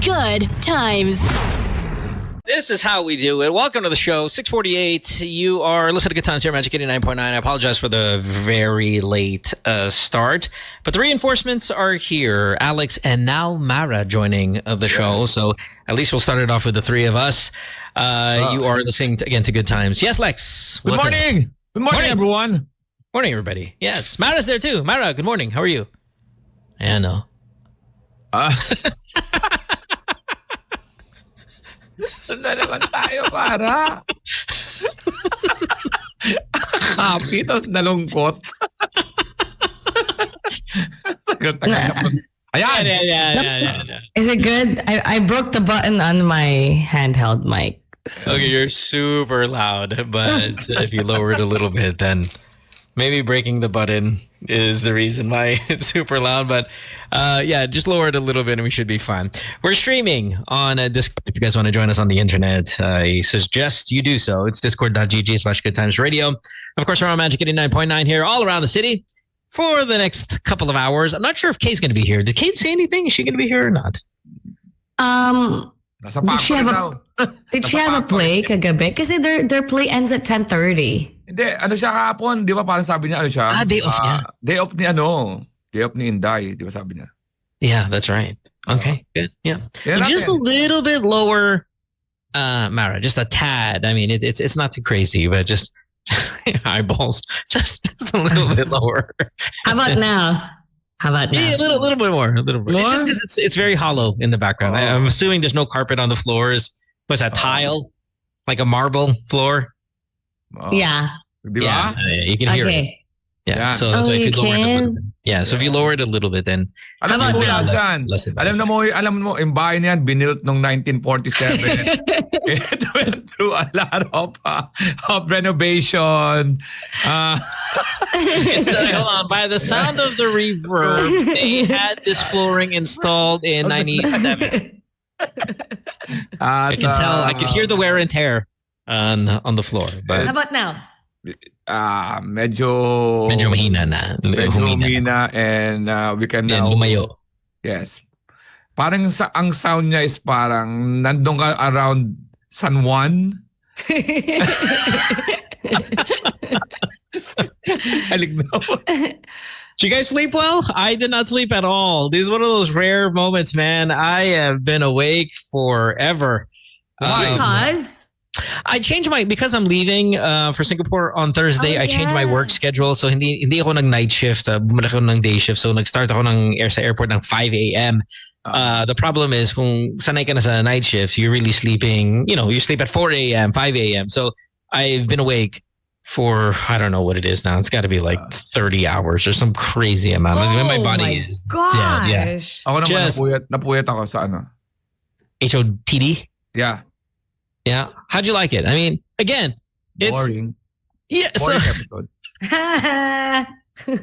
Good times. This is how we do it. Welcome to the show. 6:48. You are listening to Good Times here, Magic 89.9. I apologize for the very late start, but the reinforcements are here. Alex and now Mara joining the show. So at least we'll start it off with the three of us. You are listening again to Good Times. Yes, Lex. Good morning. Good morning, everyone. Morning, everybody. Yes, Mara's there too. Mara, good morning. How are you? I know. Na naman tayo, para. Happy, tapos nalungkot. Ayan. Yeah. Is it good? I broke the button on my handheld mic. So. Okay, you're super loud, but if you lower it a little bit, then maybe breaking the button is the reason why it's super loud. But yeah, just lower it a little bit and we should be fine. We're streaming on Discord. If you guys want to join us on the internet, I suggest you do so. It's discord.gg/goodtimesradio. Of course, we're on Magic 89.9 here all around the city for the next couple of hours. I'm not sure if Kay's going to be here. Did Kate say anything? Is she going to be here or not? Did she have a play kagabi? Kasi their play ends at 10:30. Hindi, ano siya kahapon? Di ba parang sabi niya, ano siya? Day off niya. Day off ni Inday. Di ba sabi niya? Yeah, that's right. Okay, good. Yeah. Just a little bit lower, Mara, just a tad. I mean, it's not too crazy, but just eyeballs, just a little bit lower. How about now? Yeah, a little bit more. It's just because it's very hollow in the background. I'm assuming there's no carpet on the floors. Was that tile, like a marble floor? Yeah. Yeah, you can hear it. Yeah, so that's why if you lower it a little bit. Yeah, so if you lower it a little bit, then alam mo, yung bahay niyan binilt nung 1947. It went through a lot of renovation. Hold on, by the sound of the reverb, they had this flooring installed in 97. I can tell. I can hear the wear and tear on the floor. But how about now? Medyo mahina na. Medyo humina and we can now lumayo. Yes. Parang ang sound niya is parang nandun ka around San Juan. Did you guys sleep well? I did not sleep at all. This is one of those rare moments, man. I have been awake forever. Because I changed because I'm leaving for Singapore on Thursday. I changed my work schedule. So hindi ako nag-night shift. Bumalik ako ng day shift. So nag-start ako sa airport ng 5 a.m. The problem is kung sanay ka na sa night shifts, you're really sleeping, you sleep at 4 a.m., 5 a.m. So I've been awake for, I don't know what it is now. It's got to be like 30 hours or some crazy amount. My body is dead. Yeah. Ako naman napuyat ako sa ano? HOTD? Yeah. Yeah. How'd you like it? I mean, again, it's boring. Yeah. Boring episode.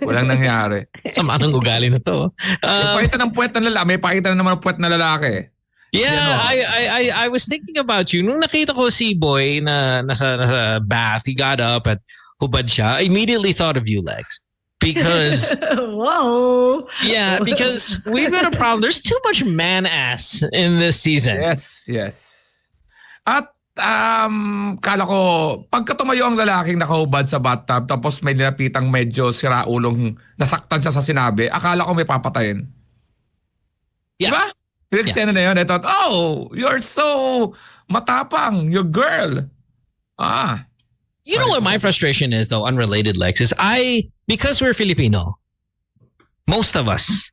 Walang nangyari. Sama ng ugali na to. Pakita ng puwet ng lalaki. May pakita na naman ng puwet na lalaki. Yeah, I was thinking about you. Nung nakita ko si Boy na nasa bath, he got up at hubad siya. I immediately thought of you, Lex. Because whoa. Yeah, because we've got a problem. There's too much man ass in this season. Yes. At kala ko, pagka tumayo ang lalaking nakahubad sa bathtub tapos may nilapitang medyo siraulong nasaktan siya sa sinabi, akala ko may papatayin. Yeah. Diba? Yung eksena na yun, I thought, you're so matapang, you're girl. You know what my frustration is, though, unrelated, Lex, is because we're Filipino, most of us,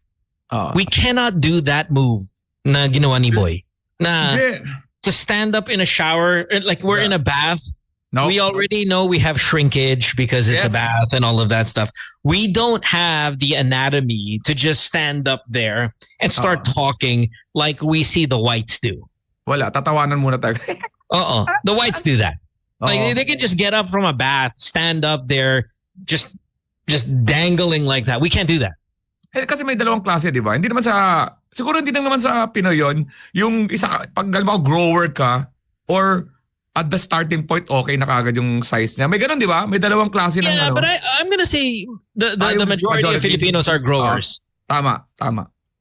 we cannot do that move na ginawa ni Boy. To stand up in a shower, like we're in a bath. No. We already know we have shrinkage because it's a bath and all of that stuff. We don't have the anatomy to just stand up there and start talking like we see the whites do. Wala, tatawanan muna tayo. The whites do that. Like they can just get up from a bath, stand up there, just dangling like that. We can't do that. Kasi may dalawang klase, di ba? Siguro hindi naman sa Pinoy yun. Yung isa, pag grower ka, or at the starting point, okay na kagad yung size niya. May ganun, di ba? May dalawang klase ng but I'm gonna say the majority of Filipinos are growers. Tama.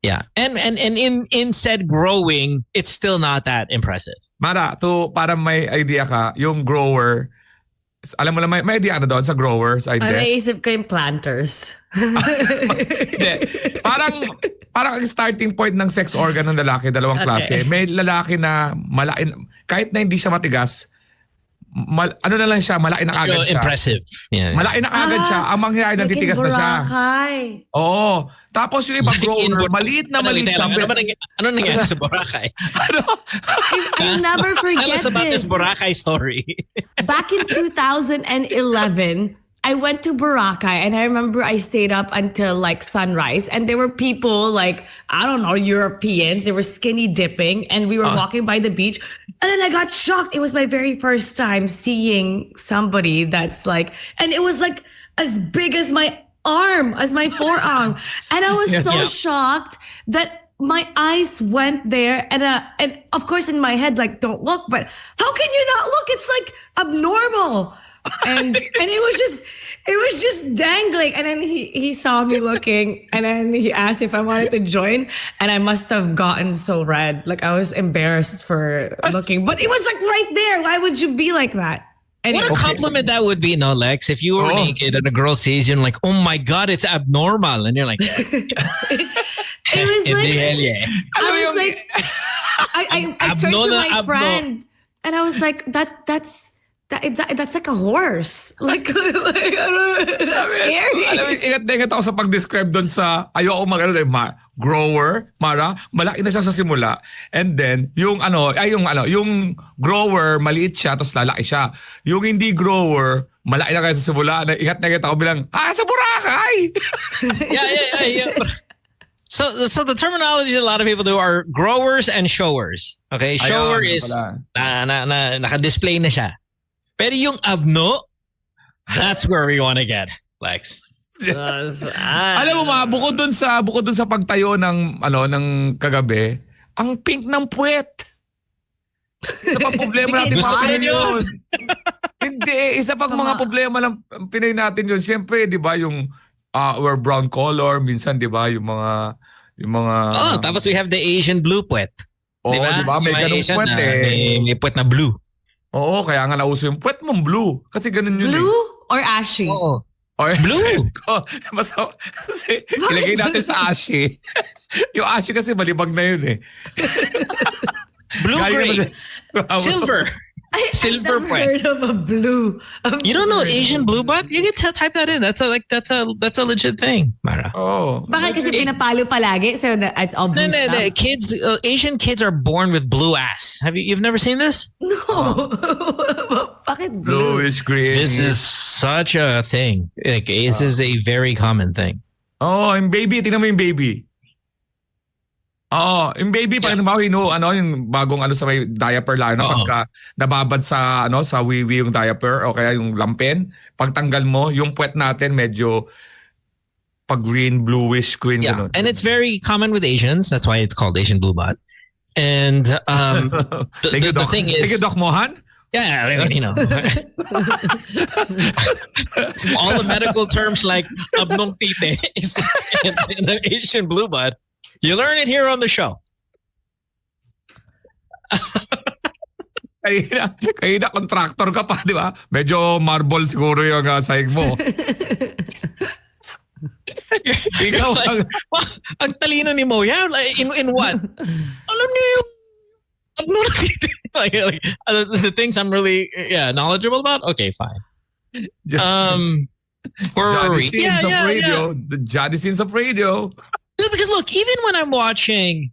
Yeah. And in said growing, it's still not that impressive. Mara, para may idea ka, yung grower, alam mo na may idea ka na doon sa growers Ang idea? naisip ko yung planters. Hindi. Parang ang starting point ng sex organ ng lalaki, dalawang klase. Okay. May lalaki na malain, kahit na hindi siya matigas, ano na lang siya, malain na agad siya. Impressive. Yeah. Malain na agad siya. Ang mangyayari, nanditigas na siya. Boracay. Oo. Tapos yung iba grower, maliit na maliit siya. Ano nangyari sa Boracay? I'll never Tell forget us about this this. Boracay story. Back in 2011, I went to Boracay and I remember I stayed up until like sunrise and there were people like, I don't know, Europeans, they were skinny dipping and we were walking by the beach and then I got shocked. It was my very first time seeing somebody that's like, and it was like as big as my arm, as my forearm. And I was so shocked that my eyes went there and of course in my head, like, don't look, but how can you not look? It's like abnormal. And it was just dangling. And then he saw me looking and then he asked if I wanted to join. And I must have gotten so red. Like I was embarrassed for looking. But it was like right there. Why would you be like that? Anyway. What a compliment that would be, no, Lex? If you were naked and a girl sees you and like, oh my God, it's abnormal. And you're like, It was like, I turned to my friend and I was like, that's like a horse. Like, scary. Alam mo, ingat na ingat ako sa pag-describe doon sa ayoko grower, Mara, malaki na siya sa simula. And then, yung grower, maliit siya, tapos lalaki siya. Yung hindi grower, malaki na kaya sa simula. Ingat na ingat ako bilang, sa Boracay! yeah. So the terminology a lot of people do are growers and showers. Okay, shower is naka-display na siya. Pero yung abno, that's where we want to get, Lex. Alam mo bukod dun sa pagtayo ng kagabi, ang pink ng puwet. Isa pang problema natin Gusto mga ko rin Pinoy yun. Hindi, isa pang mga problema ng Pinoy natin yun. Siyempre, 'di ba, yung we're brown color, minsan 'di ba, yung mga tapos we have the Asian blue puwet. Oo, 'di ba? May ganung Asian puwet may puwet na blue. Oo, kaya nga nauso yung puwet mong blue. Kasi ganun yun Blue or ashy? Oo. Or, Blue. Kasi ilagay natin sa ashy. Yung ashy kasi malibag na yun eh. Blue, gray, silver. Silver I've never puwet. heard of a blue. You don't know Asian blue butt? You can type that in. That's a legit thing, Mara. Oh. Bakit kasi pinapalo palagi? So that it's all blue stuff? The kids, Asian kids are born with blue ass. You've never seen this? No. Bakit blue? Bluish green. This is such a thing. Like, this is a very common thing. Oh, yung baby. Tingnan mo yung baby. Oo, yung baby pa rin yung bagong sa may diaper lang pagka nababad sa sa wiwi yung diaper o kaya yung lampin, pagtanggal mo, yung puwet natin medyo pag green, bluish green ganun. And it's very common with Asians. That's why it's called Asian blue butt. And the thing is, Thank you, Doc Mohan. yeah, you know, all the medical terms like abnong tite is in the Asian blue butt. You learn it here on the show. Kaya contractor ka pa, di ba? Medyo marble siguro yung sahig mo. Ikaw Like, ang talino ni Mo. Yeah, like, in what? Alam niyo yung abnong tite. like the things I'm really knowledgeable about. Okay, fine. Where were we? The Johnny Sins of radio. Because look, even when I'm watching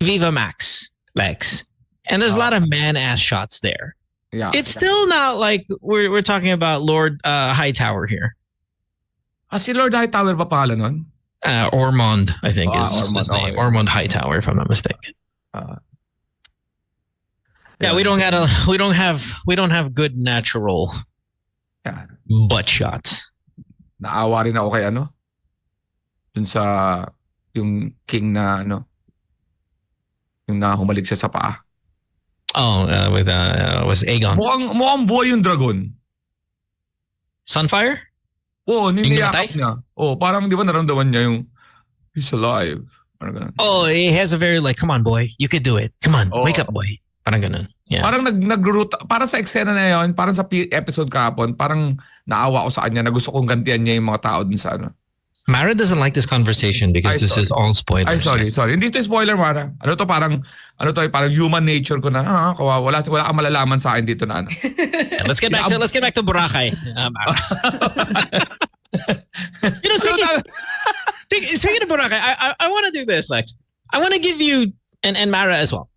Viva Max, Lex, and there's a lot of man-ass shots there, it's still not like we're talking about Lord Hightower here. Si Lord Hightower pa pangalan nun? Ormond, I think is his Ormond, name. Ormond Hightower, if I'm not mistaken. We don't have good natural butt shots. Naawa rin ako kay dun sa yung king na yung nahumalig siya sa paa. Was Aegon. Mukhang buhay yung dragon. Sunfire? Oo, Yung niniyakap niya. Oo, parang di ba naramdaman niya yung he's alive. Parang ganun. Oh, he has a very like, come on, boy, you could do it. Come on, Oh. wake up, boy. Parang ganun. Yeah. Parang nag-root, parang sa eksena na yon, parang sa episode kahapon, parang naawa ko sa kanya na gusto kong gantian niya yung mga tao dun sa ano. Mara doesn't like this conversation because Ay, this sorry. is all spoilers. Ay, sorry. Hindi to spoiler, Mara. Parang human nature ko na, wala kang malalaman sa akin dito na ano. Yeah, let's get back to Boracay. Speaking of Boracay, I want to do this, Lex. I want to give you and Mara as well.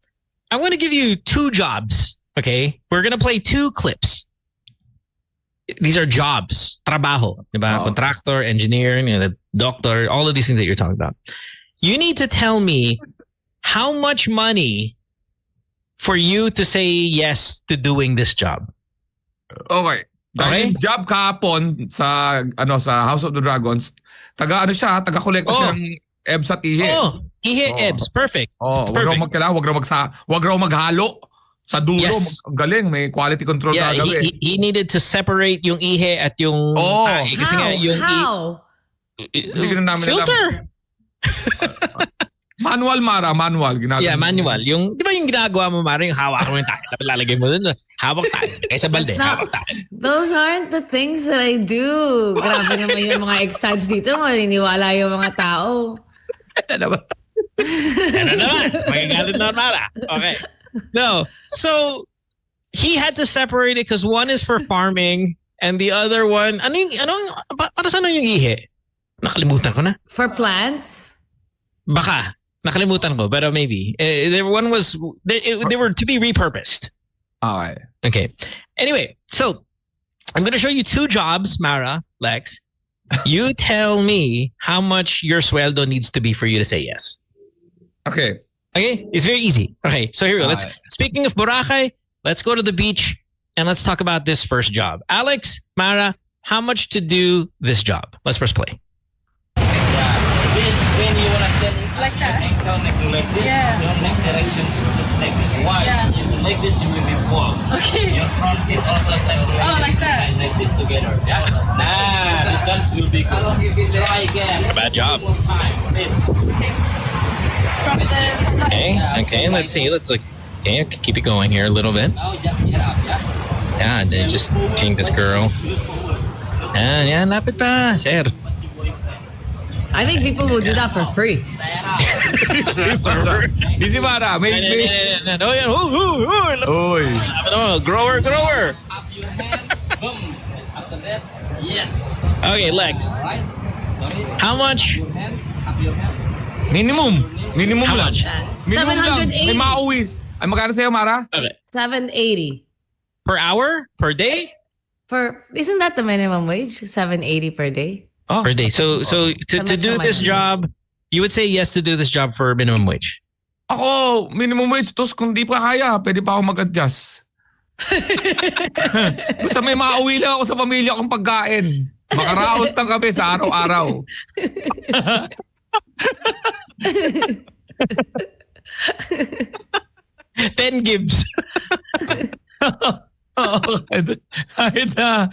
I want to give you 2 jobs. Okay, we're gonna play 2 clips. These are jobs, trabaho, diba? Oh. Contractor, engineer, the doctor, all of these things that you're talking about. You need to tell me how much money for you to say yes to doing this job. Okay. Dahil Okay. yung job kahapon sa House of the Dragons, taga-kolekta Oh. siya ng EBS at IHE. Oh, Ihe Oh. Ebs, perfect. Wag raw maghalo. Sa dulo, Yes. ang galing, may quality control Yeah, gagawin. he needed to separate yung ihe at yung Oh. kasi nga yung How? Hindi ko na namin filter. Manual, Mara, manual. Ginagawa. Yeah, manual. Yung, di ba yung ginagawa mo, Mara, yung hawak mo yung tayo. Tapos lalagay mo dun, hawak tayo. Kaysa balde, That's not- hawak tayo. Those aren't the things that I do. Grabe naman yung mga exage dito. Maniniwala yung mga tao. Ano naman? Magagalit naman, Mara. Okay. No. So, he had to separate it because one is for farming and the other one, para saan yung ihe? Nakalimutan ko na. For plants? Baka. Nakalimutan ko, pero maybe. One was, they were to be repurposed. Okay. Okay. Anyway, so I'm going to show you 2 jobs, Mara, Lex. You tell me how much your sueldo needs to be for you to say yes. Okay. Okay? It's very easy. Okay, so here we go. Alright. Speaking of Boracay, let's go to the beach and let's talk about this first job. Alex, Mara, how much to do this job? Let's press play. This when you wanna stand Like that? down like this, Yeah. your neck direction like this. Why? Yeah. You do like this, you will be full. Okay. Your front feet also side Oh, like that? side like this together. Yeah. Nah, this one will be good. Try again. Bad job. One more time. This. From the Okay, let's see. Okay, keep it going here a little bit. Now just get up. Yeah. Yeah, just ping this girl. And yeah, lapit pa, sir. I think people will do that for free. Easy, Mara. May. No, yan. Uy. No, grower. Up your hand. Boom. After that, yes. Okay, Lex. Right. How much? Your hand. Up your hand. Minimum How lang. much? Minimum lang. 780. May mauwi. Ay, magkano sa'yo, Mara? Okay. 780. Per hour? Per day? Isn't that the minimum wage? 780 per day? Oh. Per day. So to do this job, you would say yes to do this job for minimum wage. Ako, minimum wage. Tapos kung di pa kaya, pwede pa ako mag-adjust. Basta may mauwi lang ako sa pamilya kong pagkain. Makaraos lang kami sa araw-araw. $10 gives. Kahit na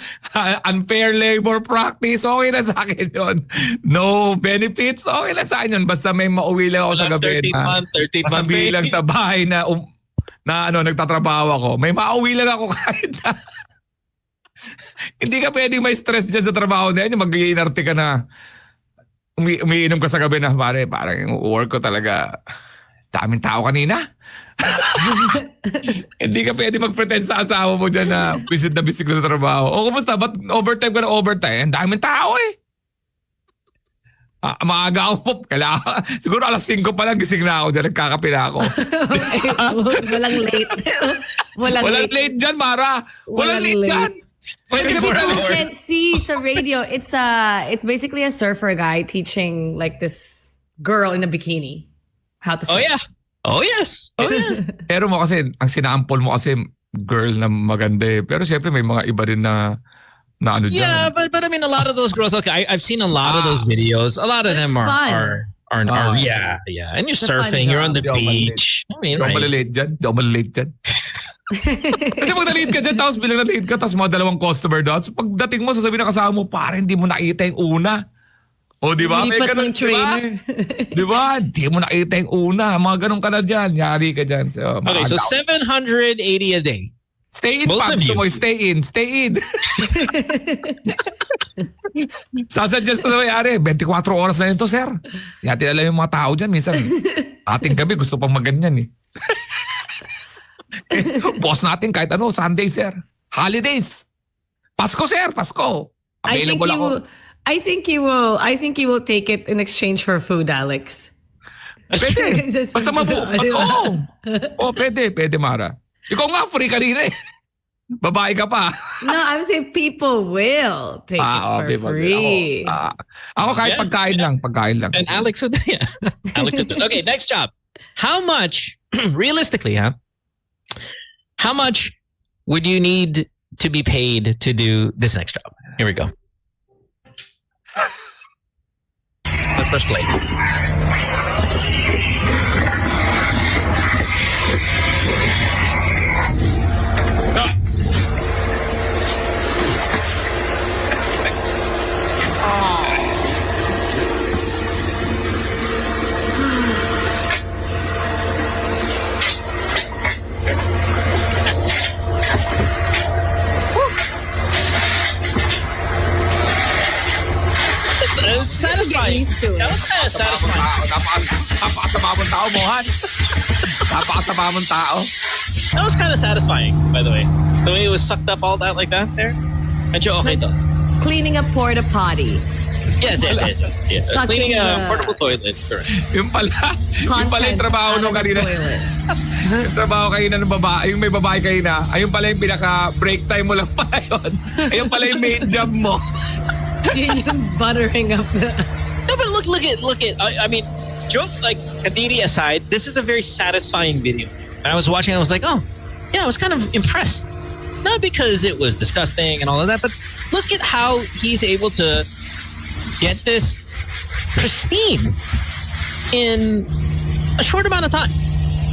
unfair labor practice, okay na sa akin yun. No benefits, okay na sa akin yun. Basta may mauwi lang ako sa gabi 13th na month, 13th month masabi pay. lang sa bahay na nagtatrabaho ako. May mauwi lang ako kahit na hindi ka pwedeng may stress dyan sa trabaho na yan. Yung mag-iinarte ka na umiinom ka sa gabi na parang yung work ko talaga daming tao kanina. Hindi ka pwede mag-pretend sa asawa mo dyan na visit na sa trabaho. O kumusta? Ba't overtime ka na overtime? Ang daming tao eh. Maaga ako po. Siguro alas 5 pa lang gising na ako dyan. Nagkakape na ako. Walang late. Walang Walang late dyan, Mara. Walang Walang late late. dyan. For the 24 people who hours. can't see sa radio, it's basically a surfer guy teaching like this girl in a bikini how to surf. Oh yeah. Oh yes. Oh yes. Pero mo kasi, ang sinampol mo kasi girl na maganda eh. Pero syempre may mga iba rin na ano dyan. Yeah, but I mean a lot of those girls. Okay, I've seen a lot of those videos. A lot of But them it's fun. are yeah. And you're It's a fun surfing. You're on the job. Di ako beach. I mean, Di ako right. malilate dyan. Di ako malilate dyan. Kasi pag na-late ka dyan, tapos bilang na-late ka, tapos mga dalawang customer doon. So pagdating mo, sasabihin na kasama mo, parang hindi mo nakita yung una. O, di ba? May Lipat ganun, ng trainer. Di ba? Di mo nakita yung una. Mga ganun ka na dyan. Yari ka dyan. So, Okay, so maaga. 780 a day. Stay in, Both Pam. of you. Gusto mo, stay in. Stay in. Sasuggest ko sa mayari, 24 oras na yun to, sir. Yatin alam yung mga tao dyan. Minsan, ating gabi gusto pang maganyan eh. Boss natin kahit ano, Sunday, sir. Holidays. Pasko, sir. Pasko. Available ako. I think you will take it in exchange for food, Alex. Pwede. Just- Basta Oo. Oh, pwede. Pwede, Mara. Ikaw nga, free kanina eh. Babae ka pa. No, I'm saying people will take it for people. free. Ako kahit Yeah. pagkain lang. And Alex would, yeah. Alex would. Okay, next job. How much, realistically, how much would you need to be paid to do this next job? Here we go. Let's press play. It's satisfying. used to it. That was kind of satisfying. Napakasama mong tao, Mohan. Napakasama mong tao. That was kind of satisfying, by the way. The way it was sucked up all that like that there. Medyo okay though. Cleaning a porta potty. Yes. Sucking Cleaning a the- portable toilet. Correct. Yung pala yung Contents trabaho out nung of the kanina. toilet. Yung trabaho kanina ng babae, yung may babae kanina, ayun pala yung pinaka-break time mo lang pala yun. Ayun pala yung main job mo. Yun yung buttering up the... No, but look at. I mean, joke like Kadiri aside, this is a very satisfying video. And I was watching, I was like, oh, yeah, I was kind of impressed. Not because it was disgusting and all of that, but look at how he's able to get this pristine in a short amount of time.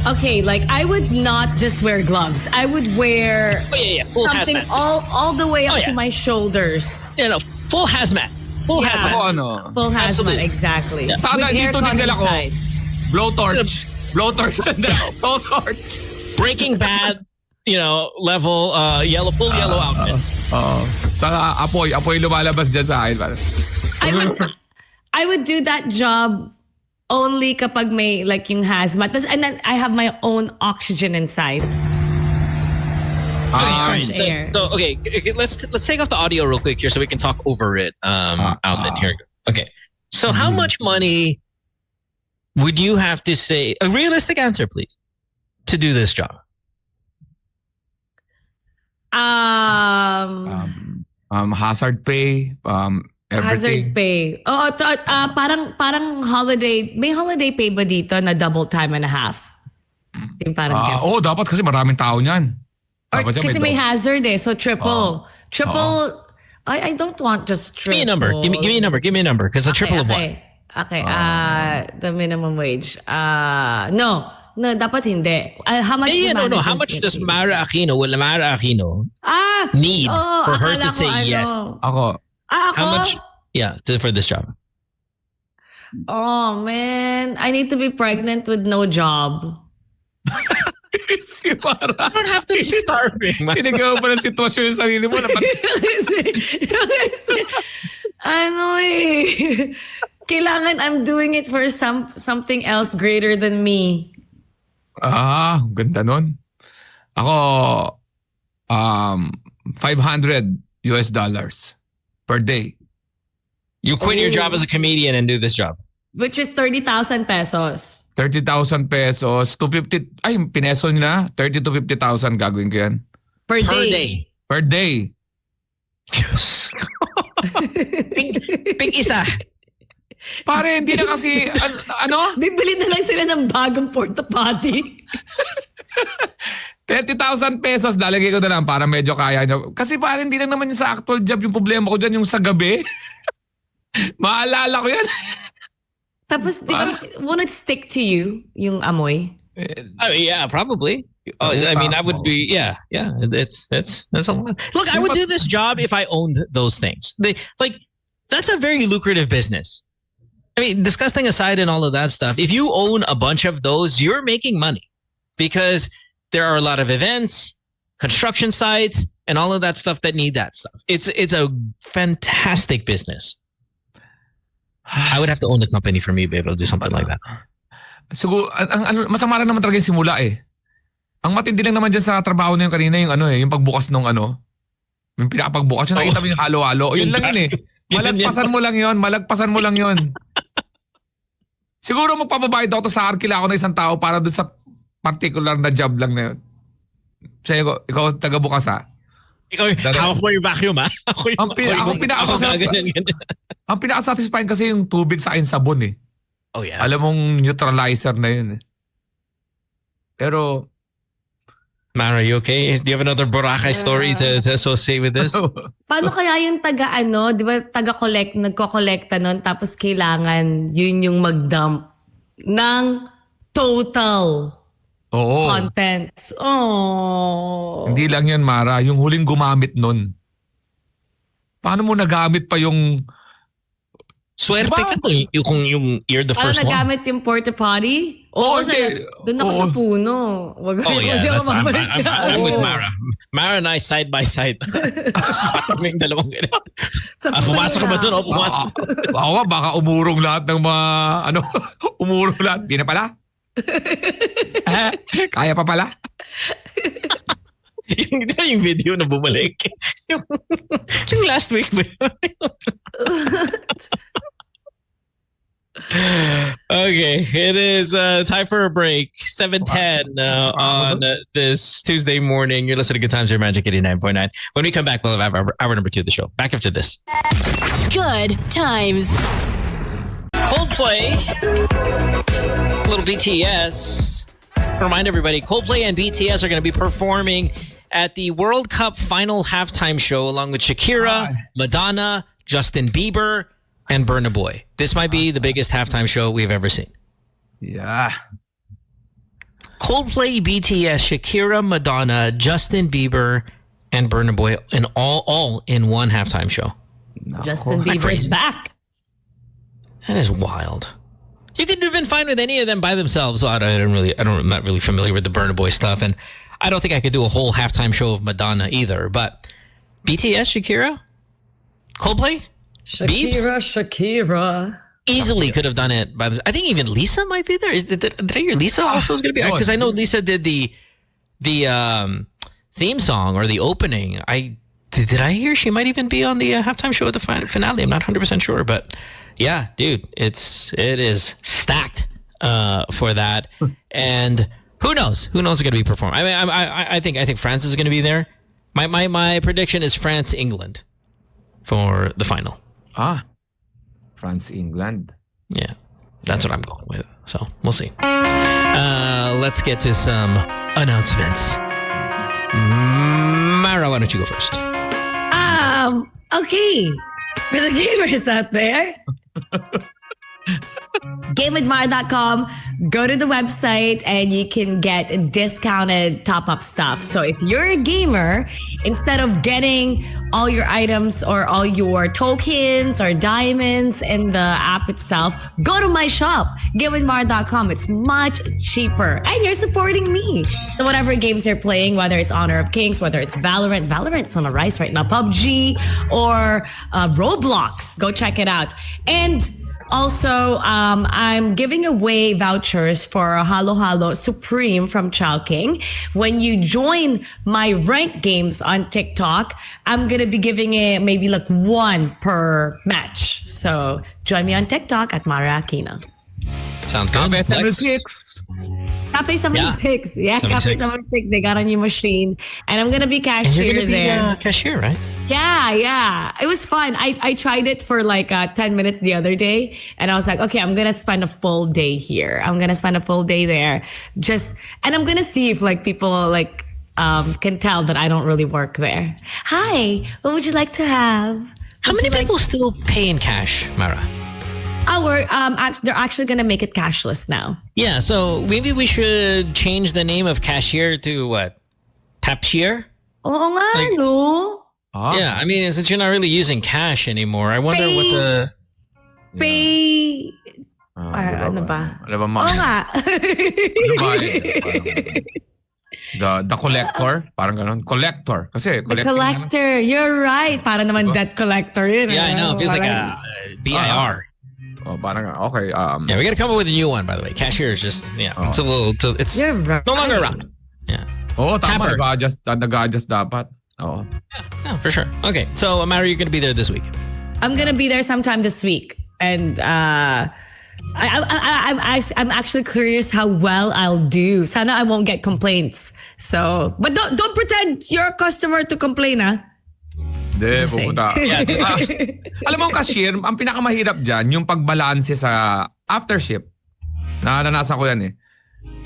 Okay, like I would not just wear gloves. I would wear Oh yeah, full something hazmat. all the way up Oh, yeah. to my shoulders. You know, full hazmat. Full Yeah. hazmat. Ako ano, Full hazmat, Absolutely. exactly. Yeah. Sana With dito aircon din ako. inside. blowtorch. Blowtorch. Breaking Bad, level full yellow outfit. Oo. Saka apoy lumalabas dyan sa akin. I would do that job only kapag may like yung hazmat. And then I have my own oxygen inside. Fresh air. So okay, let's take off the audio real quick here so we can talk over it. Outlet here. Okay. So how much money would you have to say? A realistic answer, please, to do this job. Hazard pay, everything. Hazard pay. Oh, parang holiday. May holiday pay ba dito na double time and a half? Yung parang ganun. Dapat kasi maraming tao niyan. Dapat yan, Kasi may dog. hazard eh. So triple. I don't want just triple. Give me a number. Give me a number. Give me a number. Because a triple of what? Okay. The minimum wage. No, dapat hindi. How much? Yeah, the no. How managers much does get? Mara Aquino need for her akala to say ko yes? Ako. Ako? How much? Yeah, for this job. Oh man, I need to be pregnant with no job. Si Mara. You don't have to be starving, man. Tinagawa pa ng sitwasyon yung sarili mo. kasi, kailangan I'm doing it for something else greater than me. Ganda nun. Ako, $500 per day. You quit your job as a comedian and do this job. Which is 30,000 pesos. 30,000 pesos, 250, pineso nila, 30 to 50,000 gagawin ko yan. Per Per day. day. Per day. Big isa. Pare, hindi na kasi, ano? Bibili na lang sila ng bagong porta potty. 30,000 pesos, lalagay ko na lang para medyo kaya nyo. Kasi pare, hindi lang naman yung sa actual job, yung problema ko dyan, yung sa gabi. Maalala ko yan. Tapos, di ba, won't it stick to you, yung amoy? I mean, yeah, probably. Oh, I mean, I would be, yeah. It's a lot. Look, I would do this job if I owned those things. That's a very lucrative business. I mean, disgusting aside and all of that stuff, if you own a bunch of those, you're making money because there are a lot of events, construction sites, and all of that stuff that need that stuff. It's a fantastic business. I would have to own the company for me to be able to do something like that. Siguro, masama lang naman talaga yung simula eh. Ang matindi lang naman dyan sa trabaho na yung kanina, yung pagbukas nung yung pinakapagbukas, yung nakita mo yung halo-halo. Yun lang yun eh. Malagpasan mo lang yun. Siguro magpapabayad ako sa arkila ako na isang tao para dun sa particular na job lang na yun. Sa'yo, ikaw taga-bukas ha? Ikaw, hawak mo yung vacuum ha? Ang pinaka-satisfying kasi yung tubig sa akin sabon eh. Oh yeah. Alam mong neutralizer na yun eh. Pero... Mara, you okay? Do you have another Boracay story to associate with this? Paano kaya yung di ba taga-collect, nagko-collecta nun tapos kailangan yun yung mag-dump ng total contents. Oh. Hindi lang yan, Mara. Yung huling gumamit nun. Paano mo nagamit pa yung... Swerte ka kung you're the first one. Nagamit yung porta potty? Oo, doon ako sa puno. I'm with Mara. Mara and I side by side. Sa kaming dalawang ganito. Pumasok ka ba doon? Pumasok. Ako baka umurong lahat ng mga umurong lahat. Di na pala. Kaya pa pala. yung video na bumalik. yung last week ba Okay, it is time for a break. 7:10 on this Tuesday morning. You're listening to Good Times, your Magic 89.9. When we come back, we'll have hour number 2 of the show. Back after this. Good Times. Coldplay, a little BTS. Remind everybody, Coldplay and BTS are going to be performing at the World Cup final halftime show along with Shakira, Madonna, Justin Bieber, and Burna Boy. This might be the biggest halftime show we've ever seen. Yeah. Coldplay, BTS, Shakira, Madonna, Justin Bieber, and Burna Boy, and all in one halftime show. Justin Bieber's back. That is wild. You could have been fine with any of them by themselves. So I'm not really familiar with the Burna Boy stuff, and I don't think I could do a whole halftime show of Madonna either. But BTS, Shakira, Coldplay, Shakira. Easily could have done it I think even Lisa might be there. Did I hear Lisa also was going to be? Because I know Lisa did the theme song or the opening. Did I hear she might even be on the halftime show at the finale? I'm not 100% sure, but yeah, dude, it is stacked for that. And who knows? Who knows who's going to be performing? I mean, I think France is going to be there. My prediction is France, England for the final. France, England. Yeah, that's what I'm going with. So we'll see. Let's get to some announcements. Mara, why don't you go first? Okay. For the gamers out there, GameWithMara.com, go to the website and you can get discounted top-up stuff. So if you're a gamer, instead of getting all your items or all your tokens or diamonds in the app itself, go to my shop, GameWithMara.com. It's much cheaper and you're supporting me. So whatever games you're playing, whether it's Honor of Kings, whether it's Valorant's on a rise right now, PUBG or Roblox, go check it out. And also, I'm giving away vouchers for Halo Halo Supreme from Chowking. When you join my ranked games on TikTok, I'm going to be giving it maybe like one per match. So join me on TikTok at Mara Aquino. Sounds good. Cafe 76. Yeah, 76. Cafe 76. They got a new machine. And I'm going to be cashier there. Cashier, right? Yeah. It was fun. I tried it for like 10 minutes the other day. And I was like, okay, I'm going to spend a full day here. I'm going to spend a full day there. And I'm going to see if like people like can tell that I don't really work there. Hi, what would you like to have? How many people still pay in cash, Mara? They're actually going to make it cashless now. Yeah, so maybe we should change the name of cashier to what? Tapshier? Oo nga, no? Yeah, I mean, since you're not really using cash anymore, I wonder what the... pay... Ano ano ba? ba, Oo ma'am? nga. Ano ba yun? The collector? Parang ganun. Collector. Kasi The collector. You're right. Para naman debt collector yun. Yeah, I know. It feels like a BIR. Oh, parang, okay. Yeah, we got to come up with a new one, by the way. Cashier is just, it's a little, it's You're right. no longer around. Yeah. Oo, tama. Tapper. Nag-adjust dapat. Oo. Yeah, for sure. Okay, so Mary, you're going to be there this week. I'm gonna be there sometime this week, and I'm actually curious how well I'll do. Sana I won't get complaints. So, but don't pretend you're a customer to complain, ah. Hindi, Just saying. pupunta. Alam mo, ang cashier, ang pinakamahirap dyan, yung pagbalanse sa aftership. Naranasan ko yan eh.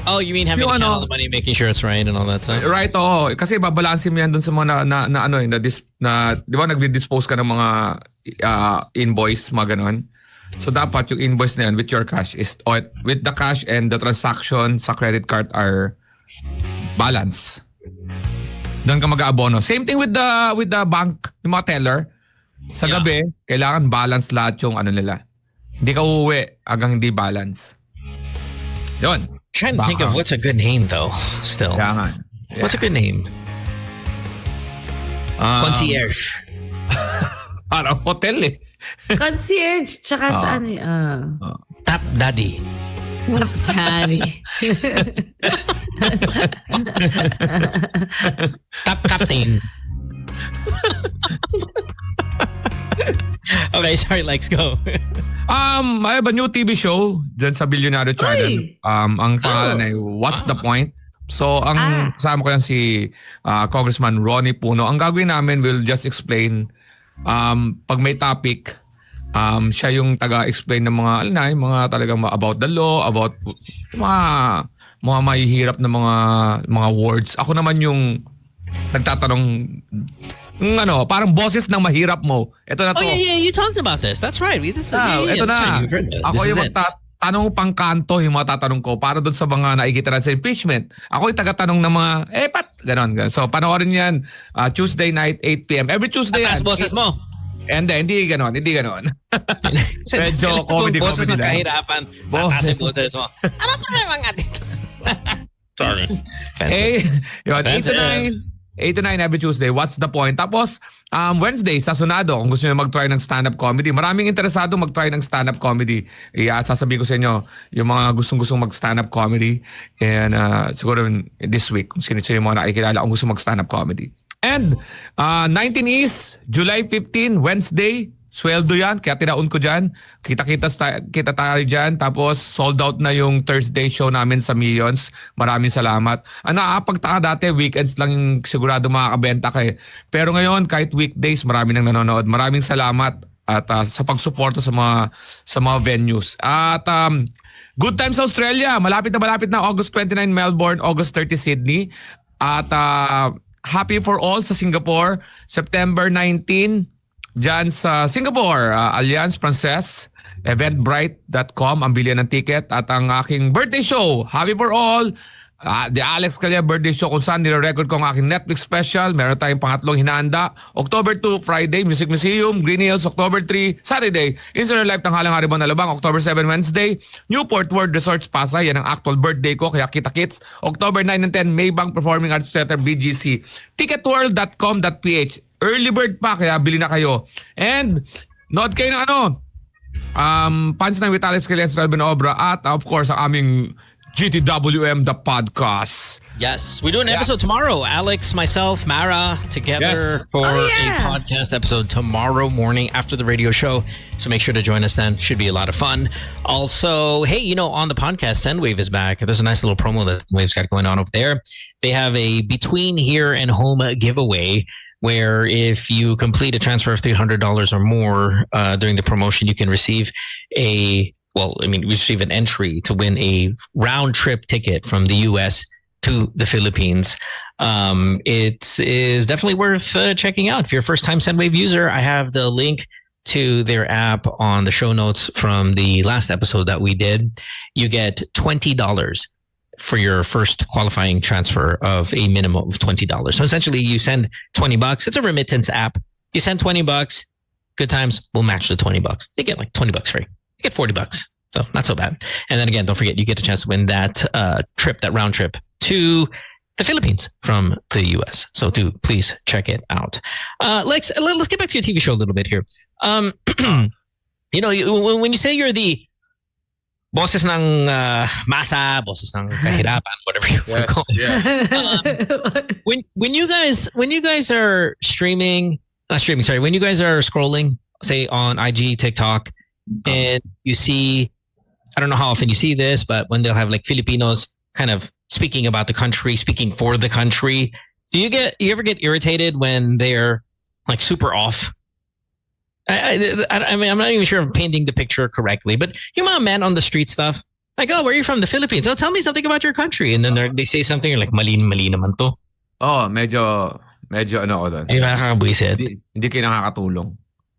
Oh, you mean having to Yung count ano- all the money, making sure it's right and all that stuff? Right, oo. Kasi babalanse mo yan dun sa mga di ba nagdi-dispose ka ng mga invoice, mga ganon. So dapat yung invoice na yan with your cash is, with the cash and the transaction sa credit card are balance. Doon ka mag-aabono. Same thing with the bank, yung mga teller. Sa Yeah. gabi, kailangan balance lahat yung ano nila. Hindi ka uuwi hanggang hindi balance. Yun. Trying to think of what's a good name though. Still, Kaya nga. what's a good name? Concierge. Parang hotel eh. Concierge, tsaka sa ano Tap Daddy. Daddy. Tap Captain. Okay, sorry, Lex, go. I have a new TV show dyan sa Billionaire Channel. Uy! Ang pangalan ay What's the Point? So, ang kasama ko yan si Congressman Ronnie Puno. Ang gagawin namin, we'll just explain pag may topic, siya yung taga-explain ng mga, yung mga talagang about the law, about mga mahihirap na mga words. Ako naman yung nagtatanong, parang boses ng mahirap mo. Ito na to. Oh yeah, you talked about this. That's right. Ito that's na. right. You've heard this. Ako This yung is it. magtatanong pang kanto, yung mga tatanong ko para doon sa mga nakikita sa impeachment. Ako yung tagatanong ng mga, ganon. So, panoorin yan Tuesday night, 8 p.m. Every Tuesday Taas yan. boses mo. Hindi ganon. Medyo Boses comedy na lang. kahirapan. Taas yung boses mo. Ano pa naman nga dito? Sorry. Yun, 8 to 9 every Tuesday. What's the point? Tapos, Wednesday, sa Sonado, kung gusto nyo mag-try ng stand-up comedy. Maraming interesado mag-try ng stand-up comedy. Sasabihin ko sa inyo, yung mga gustong-gustong mag-stand-up comedy. And siguro this week, kung sino-sino yung mga nakikilala kung gusto mag-stand-up comedy. And 19 is July 15, Wednesday. Sweldo yan, kaya tinaon ko dyan. Kita tayo dyan. Tapos sold out na yung Thursday show namin sa Millions. Maraming salamat. Nakakapagtaka dati, weekends lang yung sigurado makakabenta ka eh. Pero ngayon, kahit weekdays, marami nang nanonood. Maraming salamat at sa pagsuporta sa mga venues. At Good Times Australia, malapit na August 29 Melbourne, August 30 Sydney. At Happy for All sa Singapore, September 19 Diyan sa Singapore, Alliance Frances, eventbrite.com ang bilihan ng ticket at ang aking birthday show, Happy for All, the Alex Calya birthday show kung saan nire-record ko ang aking Netflix special. Meron tayong pangatlong hinahanda. October 2, Friday, Music Museum, Green Hills. October 3, Saturday, Insular Life Tanghalang Haribon Alabang. October 7, Wednesday, Newport World Resorts Pasay. Yan ang actual birthday ko, kaya kita-kits. October 9 and 10, Maybank Performing Arts Center, BGC. Ticketworld.com.ph. Early bird pa, kaya bili na kayo. And, nood kayo ng Punchline with Alex Calya, Alvin Obra, at of course, ang aming GTWM, the podcast. Yes, we do an episode tomorrow. Alex, myself, Mara, together for a podcast episode tomorrow morning after the radio show. So make sure to join us then. Should be a lot of fun. Also, hey, on the podcast, Sendwave is back. There's a nice little promo that Sendwave's got going on over there. They have a Between Here and Home giveaway, where if you complete a transfer of $300 or more during the promotion, you can receive receive an entry to win a round trip ticket from the U.S. to the Philippines. It is definitely worth checking out. If you're a first-time Sendwave user, I have the link to their app on the show notes from the last episode that we did. You get $20 for your first qualifying transfer of a minimum of $20. So essentially, you send $20. It's a remittance app. You send $20. Good Times will match the $20. You get like $20 free. You get $40. So not so bad. And then again, don't forget, you get a chance to win that that round trip to the Philippines from the US. So please check it out. Lex, let's get back to your TV show a little bit here. When you say you're the bosses ng masa, bosses ng kahirapan, whatever you want to call it. When you guys are when you guys are scrolling, say on IG, TikTok, and you see, I don't know how often you see this, but when they'll have like Filipinos kind of speaking about the country, speaking for the country, do you ever get irritated when they're like super off? I mean, I'm not even sure I'm painting the picture correctly, but yung mga man on the street stuff, like, oh, where are you from? The Philippines. Oh, tell me something about your country. And then they say something, you're like, mali naman to. Oh, medyo ano ako doon. Di ba nakakabwisit? Hindi kayo nakakatulong.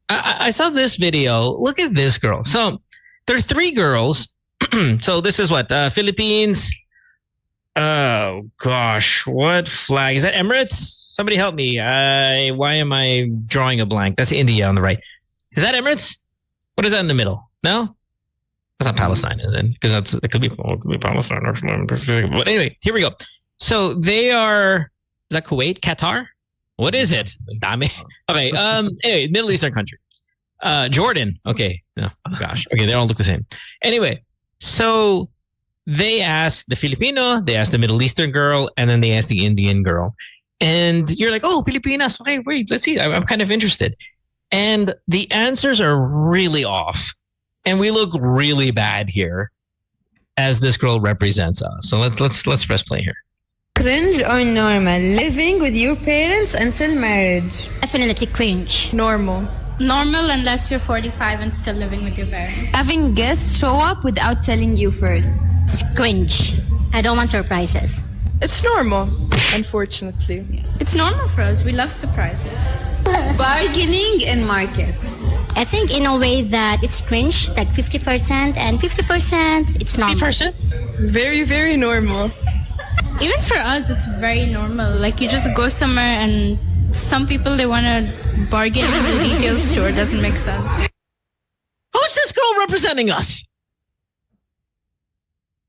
I saw this video. Look at this girl. So there are 3 girls. So this is what? Philippines. Oh, gosh. What flag? Is that Emirates? Somebody help me. Why am I drawing a blank? That's India on the right. Is that Emirates? What is that in the middle? No? That's not Palestine, is it? Because it could be Palestine. But anyway, here we go. So they are, is that Kuwait? Qatar? What is it? Dami. Okay. Anyway, Middle Eastern country. Jordan. Okay. No. Gosh. Okay. They all look the same. Anyway, so they asked the Filipino, they asked the Middle Eastern girl, and then they asked the Indian girl. And you're like, oh, Pilipinas. Okay, wait, let's see. I'm kind of interested. And the answers are really off. And we look really bad here as this girl represents us. So let's press play here. Cringe or normal? Living with your parents until marriage. Definitely cringe. Normal. Normal unless you're 45 and still living with your parents. Having guests show up without telling you first. It's cringe. I don't want surprises. It's normal, unfortunately. It's normal for us. We love surprises. Bargaining in markets. I think in a way that it's cringe, like 50% and 50%, it's normal. 50%? Very, very normal. Even for us, it's very normal. Like you just go somewhere and some people, they want to bargain in the retail store. Doesn't make sense. Who's this girl representing us?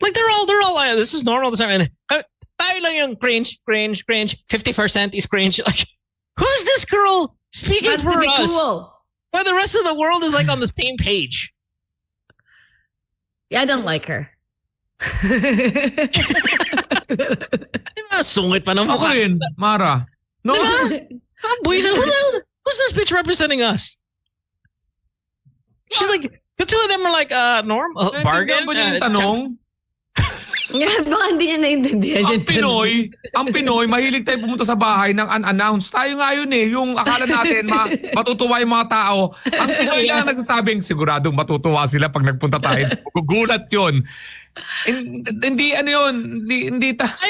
Like they're all like, this is normal. Tayo lang yung cringe. 50% is cringe. Like, who's this girl speaking That's for to be us? cool. But the rest of the world is like on the same page. Yeah, I don't like her. Diba? Sungit pa ng Ako mukha. rin, Mara. No? Who's this bitch representing us? She's like, the two of them are like, normal, bargain. Ba niya yung tanong? Yeah, baka hindi niya naintindihan yun. Ang Pinoy, mahilig tayo pumunta sa bahay ng unannounced. Tayo nga yun eh, yung akala natin matutuwa yung mga tao. Ang Pinoy lang nagsasabing, siguradong matutuwa sila pag nagpunta tayo. Gugulat yun. Hindi Ayaw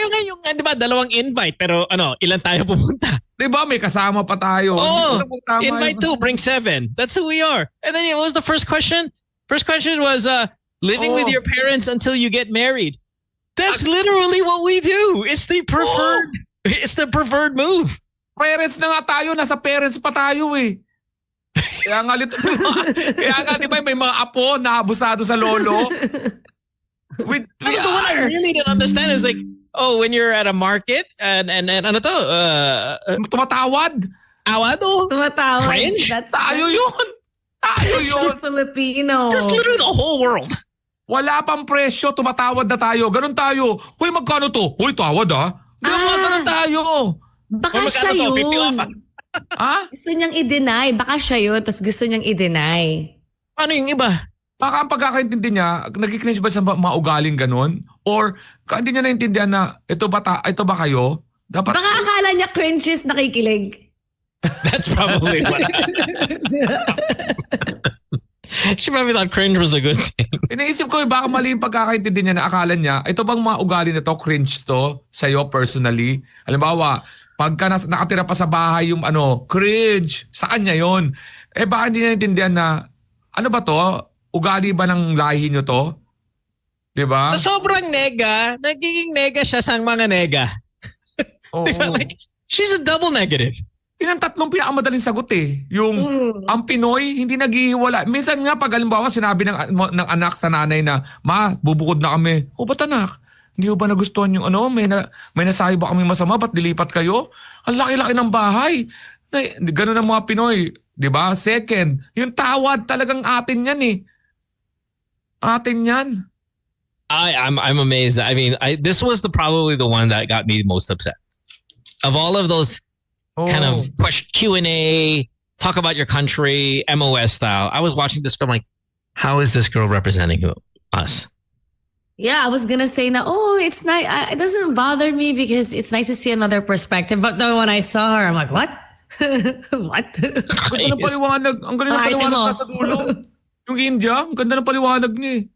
nga yung, di ba, 2 invite, pero ilan tayo pupunta? Di ba, may kasama pa tayo. Oh, Hindi ko na tama invite yun. 2, bring 7. That's who we are. And then what was the first question? First question was, living with your parents until you get married. That's literally what we do. It's the preferred move. Parents na nga tayo, nasa parents pa tayo eh. Kaya nga di ba may mga apo na abusado sa lolo? That was the one I really didn't understand. It was like, oh, when you're at a market and ano to? Tumatawad. Awado? Tumatawa. Cringe? Tayo yun. Tayo yun. Filipino. That's literally the whole world. Wala pang presyo, tumatawad na tayo. Ganun tayo. Hoy, magkano to? Hoy, tawad ah. Ganun tayo. Baka Magkano siya to? 50 yun. off. Ha? Gusto niyang i-deny. Baka siya yun, tapos gusto niyang i-deny. Ano yung iba? Baka ang pagkakaintindi niya, nagkikinis ba sa mga ugaling ganun? Or hindi niya naintindihan na ito ba kayo? Dapat Baka akala niya cringe is nakikilig. That's probably what She probably thought cringe was a good thing. iniisip ko, baka mali yung pagkakaintindi niya na akala niya, ito bang mga ugali na to, cringe to, sa'yo personally? Halimbawa, pagka nakatira pa sa bahay yung cringe, sa kanya yon. Baka hindi niya naintindihan na, ano ba to? Ugali ba ng lahi nyo to? Diba? Sa sobrang nega, nagiging nega siya sa mga nega. Oo. Diba? Like, she's a double negative. Yun ang tatlong pinakamadaling sagot eh. Yung ang Pinoy, hindi naghihiwala. Minsan nga pag halimbawa sinabi ng anak sa nanay na, ma, bubukod na kami. O ba't anak? Hindi ko ba nagustuhan yung ano? May nasabi ba kami masama? Ba't dilipat kayo? Ang laki-laki ng bahay. Ganun ang mga Pinoy. Diba? Second, yung tawad talagang atin yan eh. Atin yan. I'm amazed. I mean, this was probably the one that got me most upset. Of all of those kind of question Q&A, talk about your country, MOS style, I was watching this girl, I'm like, how is this girl representing us? Yeah, I was gonna say na, it's nice. It doesn't bother me because it's nice to see another perspective. But then when I saw her, I'm like, what? What? Ang ganda ng paliwanag. Ang ganda ng Ay, paliwanag tamo. nasa dulo. Yung India, ang ganda ng paliwanag niya eh.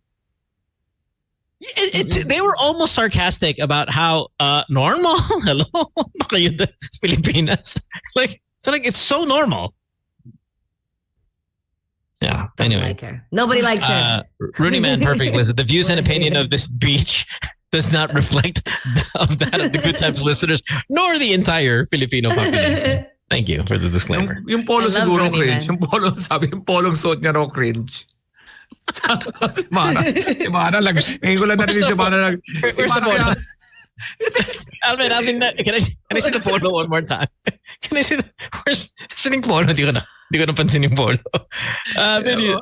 They were almost sarcastic about how normal. Hello, kayo sa Pilipinas. Like it's so normal. Yeah. Anyway, Like her. Nobody likes her. Rooney Man Perfect was the views and opinion of this beach does not reflect of that of the Good Times listeners nor the entire Filipino population. Thank you for the disclaimer. Yung polo I love siguro Rooney cringe. Man. Yung polo, sabi yung polong suot niya raw cringe. Si Mara. Si Mara lang. Ngayon ko lang narinig si Mara lang. Where's the polo? Alvin, can I see the polo one more time? Can I see where's yung polo? Hindi ko napansin yung polo. Video.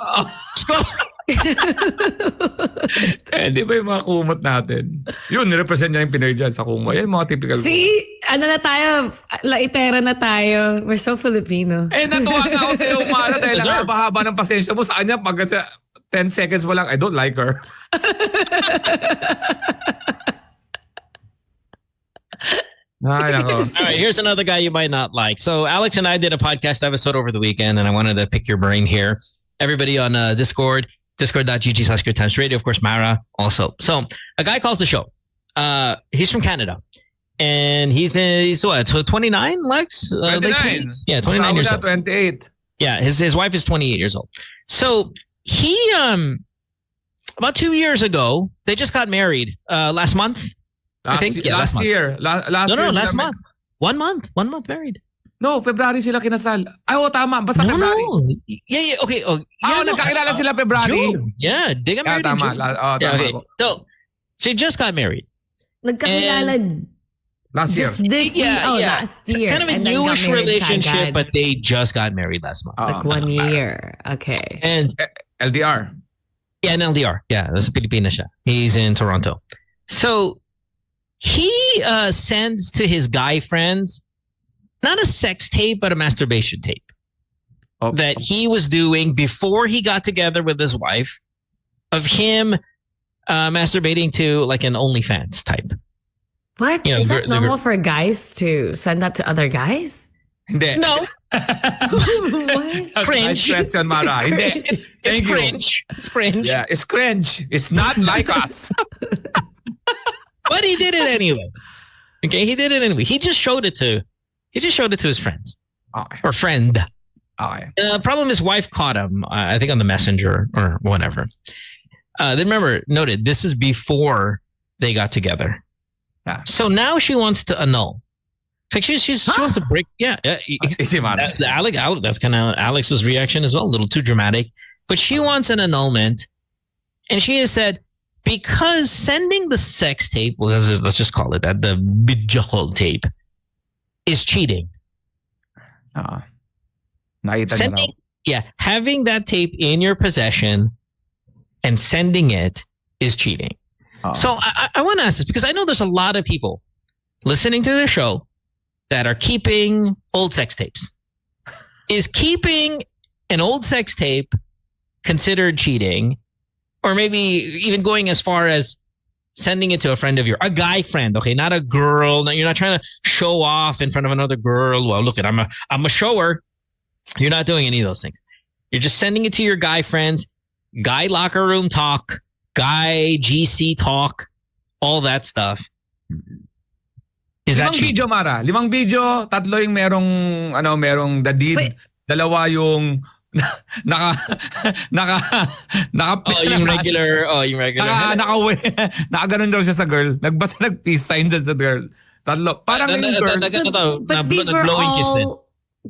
Di ba yung mga kumot natin? Yun, nirepresent niya yung Pinoy dyan sa kumot. Yan mga typical. See, ano na tayo, laitera na tayo. We're so Filipino. Natuwa nga ako sa iyo, Mara, dahil Yes, sir. ang haba ng pasensya mo sa kanya. Pag 10 seconds mo lang, I don't like her. Ay, nako. All right, here's another guy you might not like. So Alex and I did a podcast episode over the weekend, and I wanted to pick your brain here. Everybody on Discord, discord.gg/Good Times Radio, of course, Mara also. So a guy calls the show. He's from Canada, and he's what? So 29, Lex? 29. Late 20s? Yeah, 29 years old. 28. Yeah, his wife is 28 years old. So he about 2 years ago, they just got married last month. I think Last month. year. Last year. Last month. 1 month. 1 month married. No, February sila kinasal. Ay, tama. Basta February. No. Yeah. Okay. Oh, yeah, nagkakilala sila February. June. Yeah, they got Yeah, married in tama. June. Tama Yeah, okay. ako. So she just got married. Nagkakilala Last year. just this last year. Kind of a and then got newish married relationship, kagad. but they just got married last month. like 1 year. Okay. And LDR. yeah, in LDR. Yeah, that's Filipina siya. He's in Toronto. So he sends to his guy friends not a sex tape, but a masturbation tape that he was doing before he got together with his wife of him masturbating to like an OnlyFans type. What? You know, Is that the normal for guys to send that to other guys? Hindi. No, What? Cringe. Nice question, Mara. Hindi. it's Thank you. cringe. It's cringe. Yeah, it's cringe. It's not like us. But he did it anyway. Okay, he did it anyway. He just showed it to his friends Okay. or friend. Okay. Problem is, wife caught him. I think on the messenger or whatever. Then remember, noted this is before they got together. Yeah. So now she wants to annul. Like she wants to break. Yeah. Easy, Mara. Alex, that's kind of Alex's reaction as well. A little too dramatic, but she wants an annulment, and she has said because sending the sex tape, well, let's just call it that, the video tape, is cheating. Nakita niyo raw. Having that tape in your possession and sending it is cheating. So I want to ask this because I know there's a lot of people listening to the show that are keeping old sex tapes. Is keeping an old sex tape considered cheating? Or maybe even going as far as sending it to a friend of yours, a guy friend, okay, not a girl. No, you're not trying to show off in front of another girl. Well, look, I'm a shower. You're not doing any of those things. You're just sending it to your guy friends, guy locker room talk, guy GC talk, all that stuff. Is that Limang cheating? video, Mara. 5 video, 3 yung merong the deed. Wait. 2 yung naka Yung regular. Nakaganon daw siya sa girl. Nag-peace sign dyan sa girl. 3. Parang yung girl. But these were Glowing kiss din. all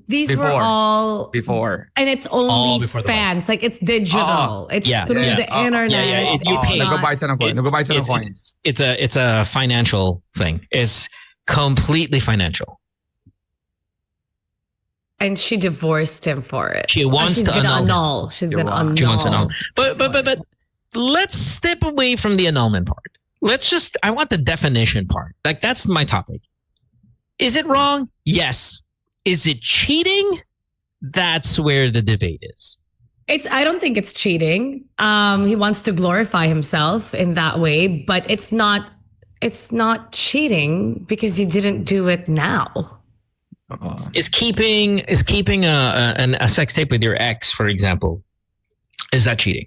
These were Before. all Before. and it's All only before the fans. Like it's digital. It's Yeah, through yeah. the internet. yeah. You It's pay. not- Nagbabayad siya ng coin. Nagbabayad siya ng It's- coins. It's a financial thing. It's completely financial. and she divorced him for it. She wants she's to gonna annul. annul. She's She gonna wants- annul. She wants to annul. But let's step away from the annulment part. I want the definition part. Like that's my topic. Is it wrong? Yes. Is it cheating? That's where the debate is. I don't think it's cheating. He wants to glorify himself in that way, but it's not cheating because you didn't do it now. Is keeping a sex tape with your ex, for example, is that cheating?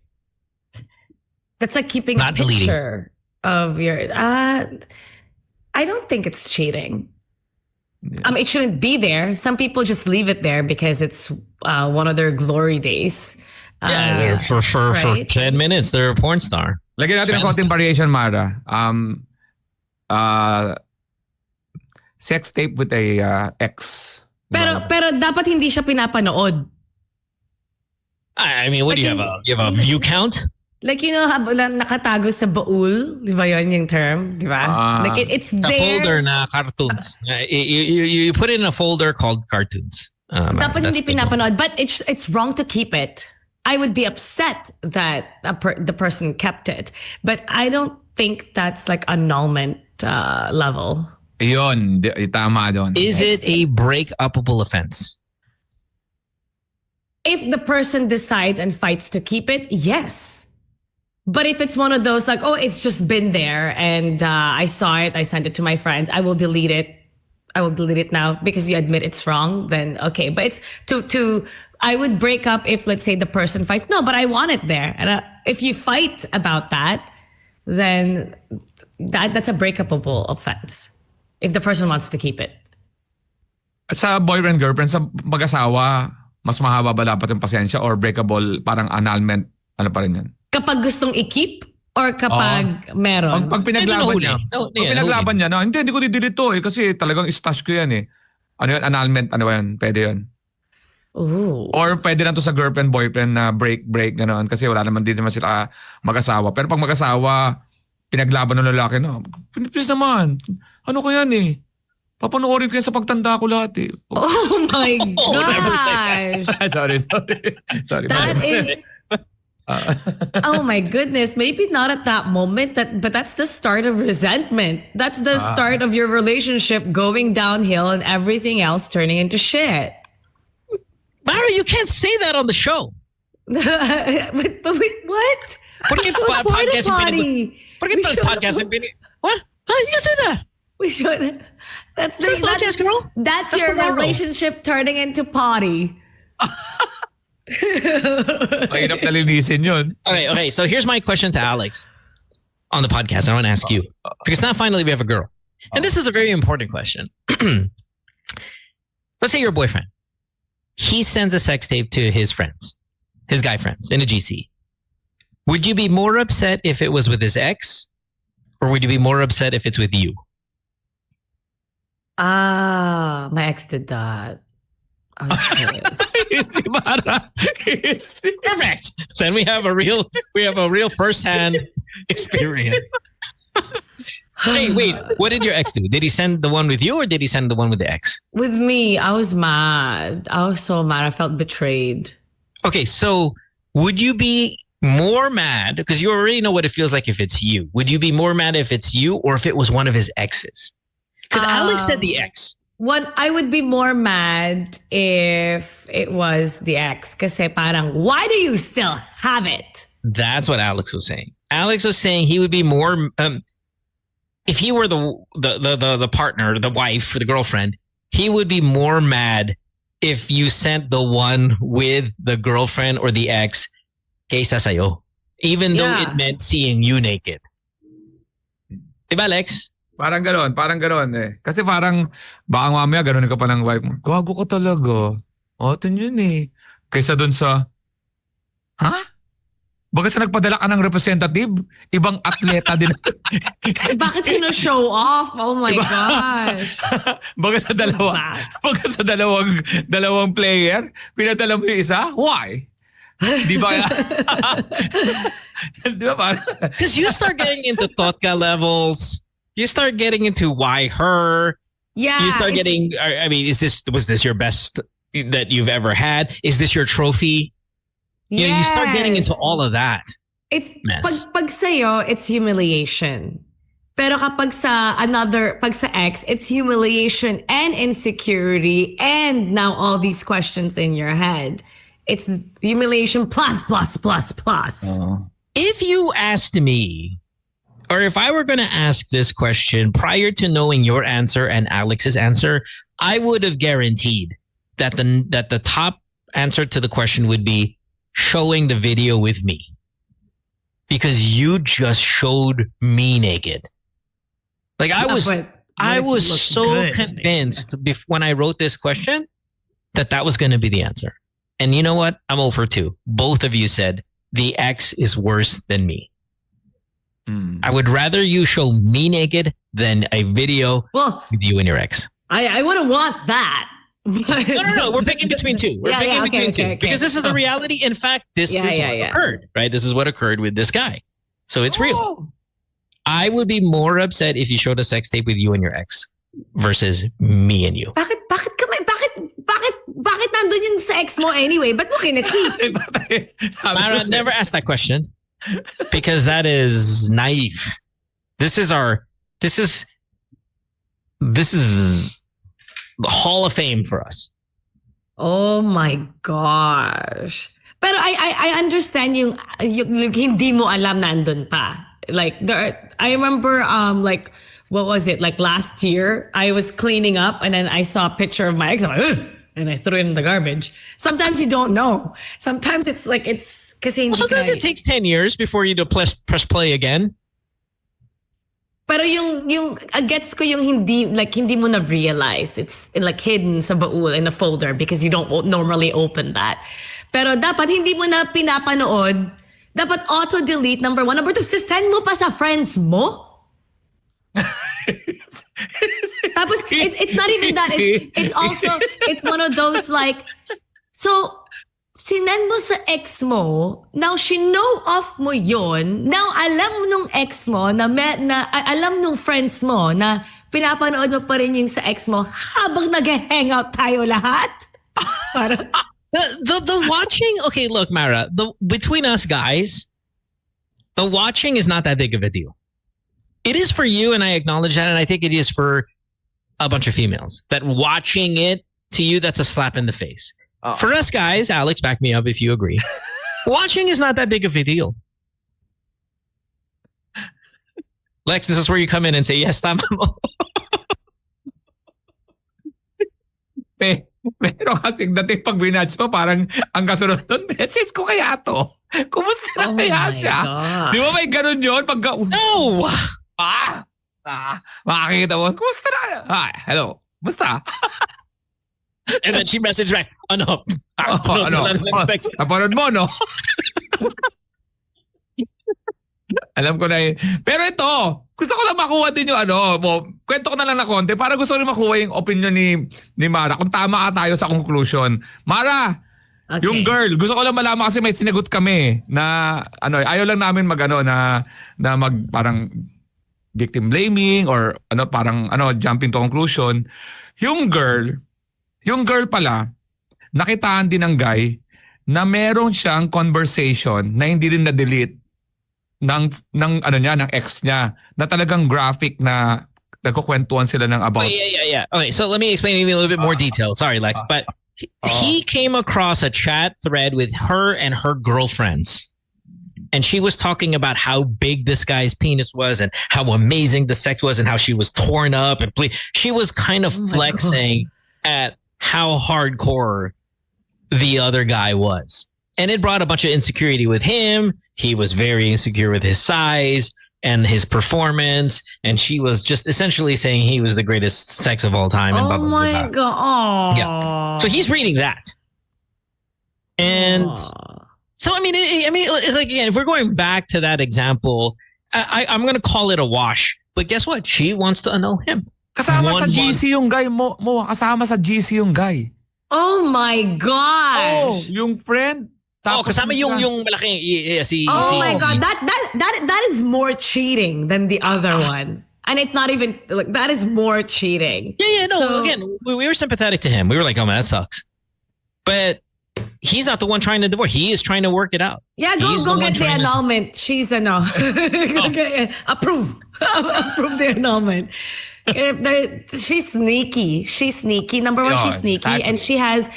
That's like keeping Not a deleting. picture of your I don't think it's cheating. It shouldn't be there. Some people just leave it there because it's one of their glory days. For right. 10 minutes, they're a porn star. Lagyan natin ng konting variation, Mara. Sex tape with a ex. Pero dapat hindi siya pinapanood. I mean, what do you have? You have a view count? Like, you know, nakatago sa baul. Di ba yun yung term? Di ba? Like, it's A there. folder na cartoons. You put it in a folder called cartoons. Dapat That's hindi the pinapanood. But it's wrong to keep it. I would be upset that the person kept it. But I don't think that's like annulment level. Yun, tama doon. Is it a break-upable offense? If the person decides and fights to keep it, yes. But if it's one of those like, oh, it's just been there and I saw it, I sent it to my friends, I will delete it. I will delete it now because you admit it's wrong, then okay. But it's to I would break up if, let's say, the person fights. No, but I want it there. And if you fight about that, then that's a breakupable offense. If the person wants to keep it. At sa boyfriend, girlfriend, sa mag-asawa, mas mahaba ba dapat yung pasensya or breakable, parang annulment, ano pa rin yan? Kapag gustong i-keep or kapag meron? Pag pinaglaban niya. No, Pag pinaglaban niya, no, hindi ko didelete to kasi talagang stash ko yan eh. Ano yan? Annulment, ano ba yan? Pwede yun. Ooh. Or pwede na to sa girlfriend, boyfriend na break, gano'n. Kasi wala naman din naman sila mag-asawa. Pero pag mag-asawa, pinaglaban ng lalaki, no, please naman, ano ko yan eh. Papanoorin ko yan sa pagtanda ko lahat eh. Oh my never say gosh. Sorry. That is oh my goodness. Maybe not at that moment, but that's the start of resentment. That's the start of your relationship going downhill and everything else turning into shit. Mara, you can't say that on the show. but wait, what? Porque We showed pa- porta podcast yung potty. Porque We pa showed- podcast yung What? Huh? You can say that. We should. That's It's a podcast, girl. That's That's your tomorrow. relationship turning into potty. Mahirap na linisin yun. Okay. So here's my question to Alex on the podcast. I want to ask you because now finally we have a girl, and this is a very important question. Let's say your boyfriend, he sends a sex tape to his friends, his guy friends in a GC. Would you be more upset if it was with his ex, or would you be more upset if it's with you? My ex did that. I was pissed. Si Mara. Perfect. Then we have a real first-hand experience. Hey, wait. What did your ex do? Did he send the one with you, or did he send the one with the ex? With me, I was mad. I was so mad. I felt betrayed. Okay, so would you be more mad because you already know what it feels like if it's you? Would you be more mad if it's you or if it was one of his exes? Because Alex said the ex. What I would be more mad if it was the ex. Kasi parang, why do you still have it? That's what Alex was saying. Alex was saying he would be more if he were the partner, the wife, or the girlfriend, he would be more mad if you sent the one with the girlfriend or the ex kaysa sayo. Even though Yeah. it meant seeing you naked. Diba, Alex? Parang gano'n eh. Kasi parang, baka mamaya gano'n ka pa ng wife mo. Gago ka talaga. Atin yun eh. Kaysa dun sa, ha? Baka sa nagpadala ka ng representative, ibang atleta din. Bakit sino-show off? Oh my Diba? gosh. Baka sa dalawang player, pinadala mo yung isa? Why? Di ba? Di ba parang? Because you start getting into Totka levels. You start getting into why her. Yeah. You start getting. I mean, was this your best that you've ever had? Is this your trophy? You know, you start getting into all of that. It's mess. pag sa'yo, it's humiliation. Pero kapag pag sa ex, it's humiliation and insecurity and now all these questions in your head. It's humiliation plus. If you asked me, or if I were going to ask this question prior to knowing your answer and Alex's answer, I would have guaranteed that the top answer to the question would be showing the video with me. Because you just showed me naked. Like I was so convinced when I wrote this question that was going to be the answer. And you know what? I'm 0 for 2. Both of you said the ex is worse than me. I would rather you show me naked than a video with you and your ex. I wouldn't want that. No. We're picking between two. We're picking between two. Because this is a reality. In fact, this is what occurred, right? This is what occurred with this guy. So it's real. I would be more upset if you showed a sex tape with you and your ex versus me and you. Bakit nandun yung sa ex mo anyway? Ba't mo kinakip? Mara, never ask that question because that is naive. This is the Hall of Fame for us. Oh my gosh. Pero I understand yung hindi mo alam nandun pa. Like I remember like what was it? Like last year I was cleaning up and then I saw a picture of my ex. I'm like, ugh, and I threw it in the garbage. Sometimes you don't know. Sometimes it's like kasi sometimes it takes 10 years before you press play again. Pero yung gets ko yung hindi mo na realize it's like hidden sa baul in a folder because you don't normally open that. Pero dapat hindi mo na pinapanood. Dapat auto-delete, number 1. Number 2, send mo pa sa friends mo. Tapos it's not even that. It's also it's one of those like so sinend mo sa ex mo, now she know off mo yon, now alam nung ex mo na alam nung friends mo na pinapanood mo pa rin yung sa ex mo habang nag-hangout tayo lahat. Parang the watching, okay, look, Mara, between us guys, the watching is not that big of a deal. It is for you, and I acknowledge that, and I think it is for a bunch of females. That watching it, to you, that's a slap in the face. For us guys, Alex, back me up if you agree. Watching is not that big of a deal. Lex, this is where you come in and say, yes, tama mo. Pero kasing dating pag binatch mo, parang ang kasunod nun, message ko kaya to. Kumusta na kaya siya? God. Di ba may ganun yun? No! Makakita mo, kumusta na kaya? Hi, hello. Kumusta? And then she messaged back, ano? Napanood mo, no? Alam ko na yun. Pero ito, gusto ko lang makuha din yung kwento ko na lang na konti para gusto ko rin makuha yung opinion ni Mara. Kung tama ka tayo sa conclusion. Mara, okay. Yung girl, gusto ko lang malaman kasi may sinagot kami na ayaw lang namin na parang victim blaming or parang jumping to conclusion. Yung girl pala, nakitaan din ng guy na meron siyang conversation na hindi rin na-delete ng ex niya na talagang graphic na nagkukwentuhan sila ng about. Yeah. Okay, so let me explain maybe a little bit more detail. Sorry, Lex, but he came across a chat thread with her and her girlfriends. And she was talking about how big this guy's penis was and how amazing the sex was and how she was torn up. And she was kind of flexing at how hardcore the other guy was. And it brought a bunch of insecurity with him. He was very insecure with his size and his performance. And she was just essentially saying he was the greatest sex of all time. And blah, blah, blah, blah. My God. Yeah. So he's reading that. And So I mean, like again, if we're going back to that example, I'm gonna call it a wash. But guess what? She wants to annul him. Kasama sa 1-1. GC yung guy mo. Kasama sa GC yung guy. Oh my gosh. Yung friend. Oh, Tapos kasama yung malaking si. Oh si- my god, that is more cheating than the other one. And it's not even like that is more cheating. Yeah, no. So- Again, we were sympathetic to him. We were like, oh man, that sucks. But he's not the one trying to divorce. He is trying to work it out. Yeah, He's go the one get the trying to- annulment. She's a no. Okay, approve. Approve the annulment. She's sneaky. She's sneaky. Number one, Yeah, she's sneaky, exactly. and she has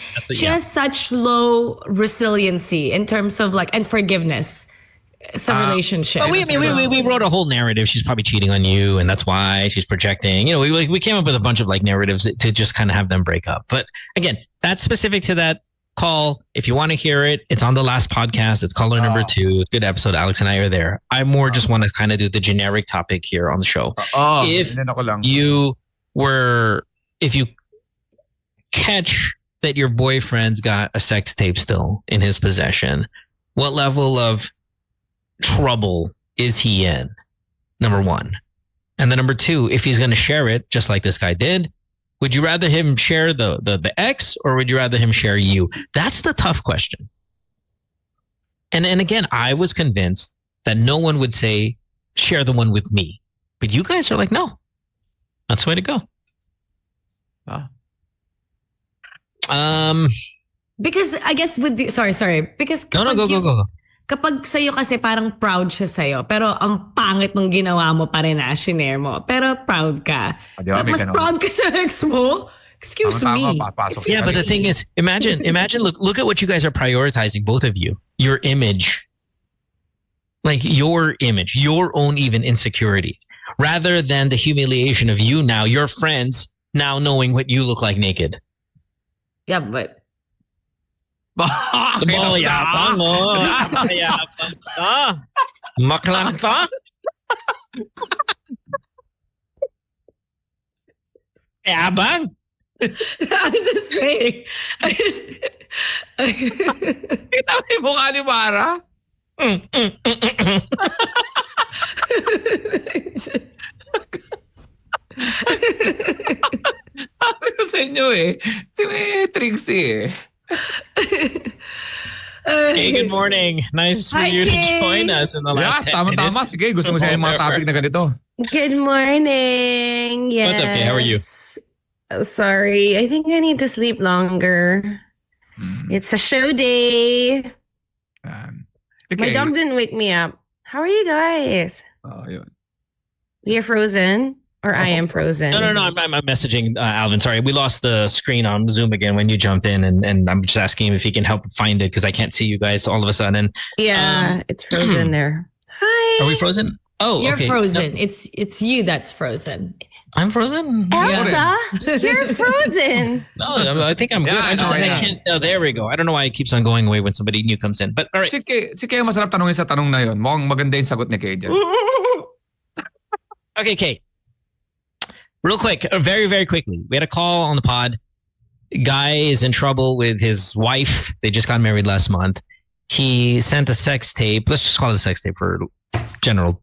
such low resiliency in terms of like and forgiveness. It's a relationship. But we wrote a whole narrative. She's probably cheating on you, and that's why she's projecting. You know, we came up with a bunch of like narratives to just kind of have them break up. But again, that's specific to that call. If you want to hear it, it's on the last podcast. It's caller number 2. It's a good episode. Alex and I are there. I more just want to kind of do the generic topic here on the show. If if you catch that your boyfriend's got a sex tape still in his possession, what level of trouble is he in? Number 1. And then number 2, if he's going to share it, just like this guy did, would you rather him share the ex or would you rather him share you? That's the tough question. And again, I was convinced that no one would say, share the one with me. But you guys are like, no, that's the way to go. because I guess with the sorry because No, kapag go. Kapag sa'yo kasi parang proud siya sa'yo, pero ang pangit nung ginawa mo pa rin shinare mo. Pero proud ka. Di ba, may Mas ganun. proud ka sa ex mo? Excuse me. Papasok Yeah, but the thing is, imagine, look at what you guys are prioritizing, both of you. Your image. Like your image, your own even insecurities. Rather than the humiliation of you now, your friends now knowing what you look like naked. Yeah, but Yabang mo. Yabang ka. Maklang ka. Yabang. I was just saying. Kita mo yung mukha ni Mara? Sabi ko sa inyo si Trixie Hey, good morning. Nice for Hi, you to King. join us in the last 10 tama. minutes. Sige, gusto mo siya yung mga topic na ganito. Good morning. Yes. What's up, Kay? How are you? Sorry. I think I need to sleep longer. It's a show day. My dog didn't wake me up. How are you guys? Yun. We are frozen? Or I am frozen? No. I'm messaging Alvin. Sorry, we lost the screen on Zoom again when you jumped in, and I'm just asking him if he can help find it because I can't see you guys all of a sudden. Yeah, it's frozen there. Hi. Are we frozen? Oh, You're okay. frozen. No, It's you that's frozen. I'm frozen. Elsa, you're frozen. No, I think I'm good. Yeah, I can't. Oh, there we go. I don't know why it keeps on going away when somebody new comes in. But all right. Si Kay masarap tanongin sa tanong na yun. Mukhang maganda yung sagot ni Kay dyan. Okay, Kate. Real quick, very, very quickly. We had a call on the pod. Guy is in trouble with his wife. They just got married last month. He sent a sex tape. Let's just call it a sex tape for general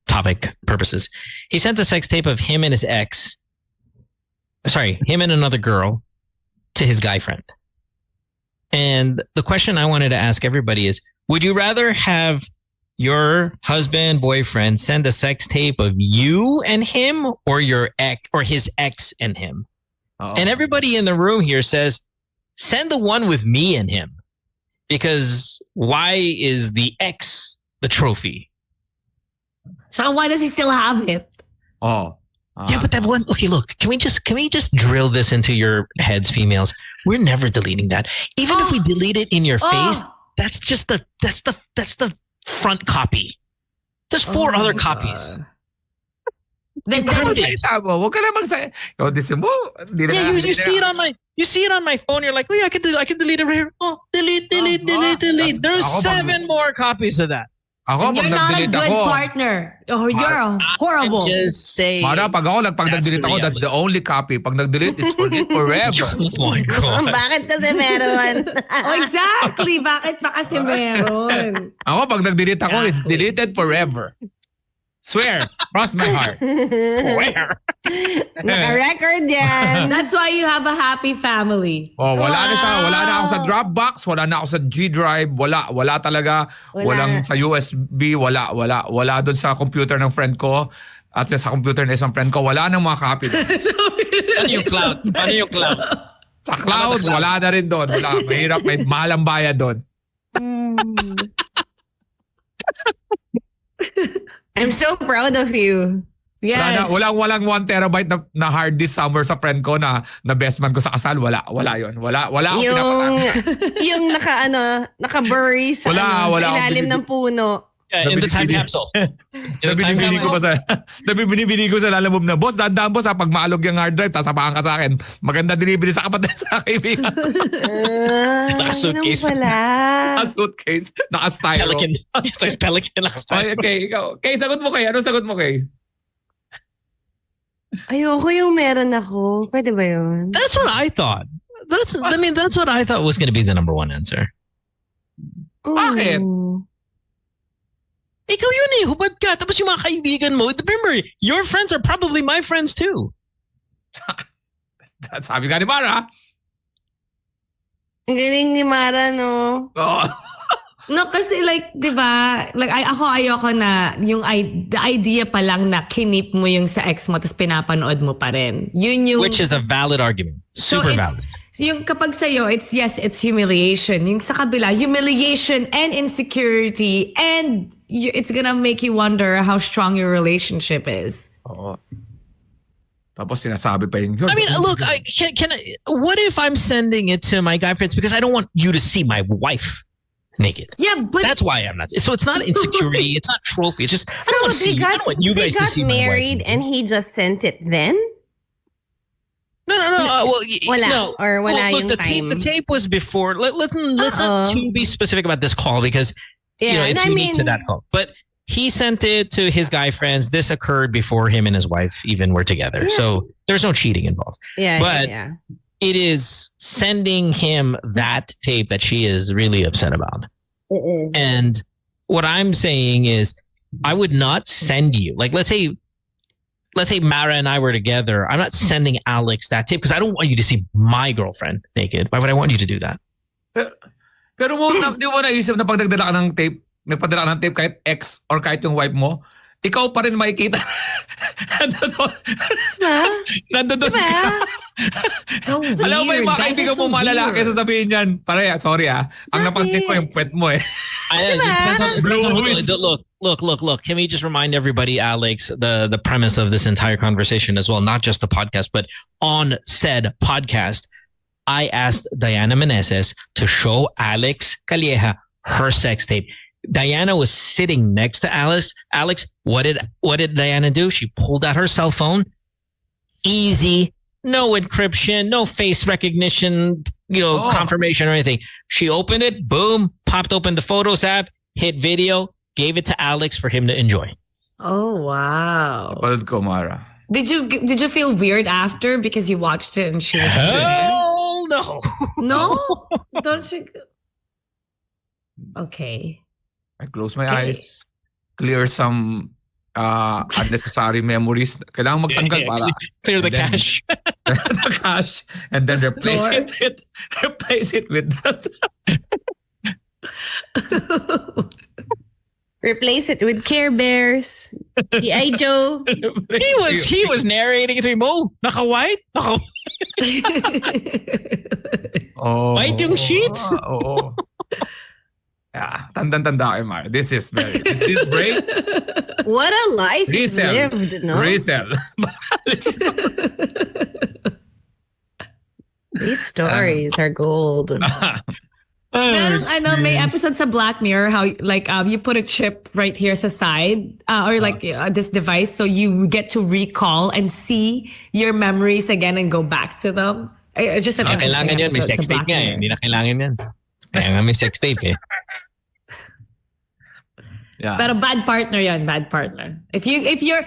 topic purposes. He sent a sex tape of him and his ex. Sorry, him and another girl to his guy friend. And the question I wanted to ask everybody is, would you rather have your husband, boyfriend send a sex tape of you and him or your ex or his ex and him? And everybody in the room here says, send the one with me and him. Because why is the ex the trophy? So why does he still have it? Yeah, but that one, okay, look, can we just drill this into your heads, females? We're never deleting that. Even if we delete it in your face, that's just that's the front copy. There's 4 other copies. Then Salita mo. Huwag ka na magsa... mo. Yeah, you see it on my phone. You're like, oh yeah, I can delete it right here. Oh, delete. There's Ako 7 more copies of that. Ako, And pag you're not a nag-delete good ako, partner. Oh, you're horrible. Just say. Mara, pag That's nag-delete the ako, that's the only copy. Pag nag-delete, it's for it forever. Oh my God. Bakit kasi meron? Oh, exactly. Bakit pa kasi meron? Ako, pag nag-delete ako, it's deleted forever. Swear, cross my heart. Swear. Naka-record yan. That's why you have a happy family. Oh, wala na siya. Wala na ako sa Dropbox, wala na ako sa G Drive, wala talaga. Wala. Walang sa USB, wala doon sa computer ng friend ko. At sa computer ng isang friend ko, wala nang mga copy. Ano yung cloud? Ano yung cloud? Sa cloud, wala na rin doon. Wala, mahirap, may mahal ang bayad doon. I'm so proud of you. Yes. Walang 1 terabyte na hard disk somewhere sa friend ko na best man ko sa kasal. Wala yun. Wala akong Yung naka-bury sa, Wala sa akong ilalim ng puno. In the time capsule. Nabinibini ko sa lalamove na, boss, dahan-dahan boss, pag maalog yung hard drive, tasapakan ka sa akin. Maganda delivery sa kapatid sa kaibigan. Naka-suitcase. Ganun pala. Naka-suitcase, naka-styro. Pelican. It's like Pelican. Okay, ikaw. Kay, sagot mo kay. Anong sagot mo kay? Ayoko yung meron ako. Pwede ba yun? That's what I thought. That's what I thought was going to be the number one answer. Bakit? Ooh. Ikaw yun eh. Hubad ka. Tapos yung mga kaibigan mo. Remember, your friends are probably my friends too. Sabi ka ni Mara. Ang galing ni Mara, no? Oh. No, kasi like, di ba, like, ayoko na the idea pa lang na kinip mo yung sa ex mo tapos pinapanood mo pa rin. Yun yung... Which is a valid argument. Super valid. Yung kapag sa'yo, it's humiliation. Yung sa kabila, humiliation and insecurity and it's gonna make you wonder how strong your relationship is. Oo. Tapos sinasabi pa yung... I mean, look, what if I'm sending it to my guy friends because I don't want you to see my wife naked? Yeah, but... That's why I'm not. So it's not insecurity. It's not trophy. It's just, I don't want to see you. I don't want you guys to see my wife. They got married and he just sent it then? No. Wala. No. Or wala Look, yung the time. tape was before. Let's not too be specific about this call because it's unique to that call. But he sent it to his guy friends. This occurred before him and his wife even were together. Yeah. So there's no cheating involved. But it is sending him that tape that she is really upset about. And what I'm saying is I would not send you, like, let's say Mara and I were together. I'm not sending Alex that tape because I don't want you to see my girlfriend naked. Why would I want you to do that? Pero di mo naisip na pag nagdala ka ng tape, nagpadala ka ng tape kahit ex or kahit yung wife mo, ikaw pa rin makikita. Nandun. Alam mo ba yung mga kaibigan mo mga lalaki sasabihin yan? Pare, sorry ang napansin ko yung pet mo eh. It just depends on Look. Can we just remind everybody, Alex, the premise of this entire conversation as well, not just the podcast, but on said podcast, I asked Diana Meneses to show Alex Calleja her sex tape. Diana was sitting next to Alex. Alex, what did Diana do? She pulled out her cell phone. Easy, no encryption, no face recognition, confirmation or anything. She opened it, boom, popped open the Photos app, hit video, gave it to Alex for him to enjoy. Oh, wow. Napanood ko, Mara. Did you feel weird after because you watched it and she was Hell no. No? Don't you? Okay. I close my eyes, clear some unnecessary memories. Kailangan magtanggal para clear the cache. The cache, and then replace it with that. Replace it with Care Bears. G.I. Joe. He was narrating it to me. Mo, naka-white? White yung sheets? Oo. Yeah, tanda kay Mar. This break. What a life he's lived, no? Resell. These stories are gold. Merong may episode sa Black Mirror how like you put a chip right here sa side or like this device so you get to recall and see your memories again and go back to them. Just an kailangan yan. May sex tape nga eh. Hindi na kailangan yan. Kaya nga may sex tape eh. Yeah. Pero bad partner yan, bad partner. If you're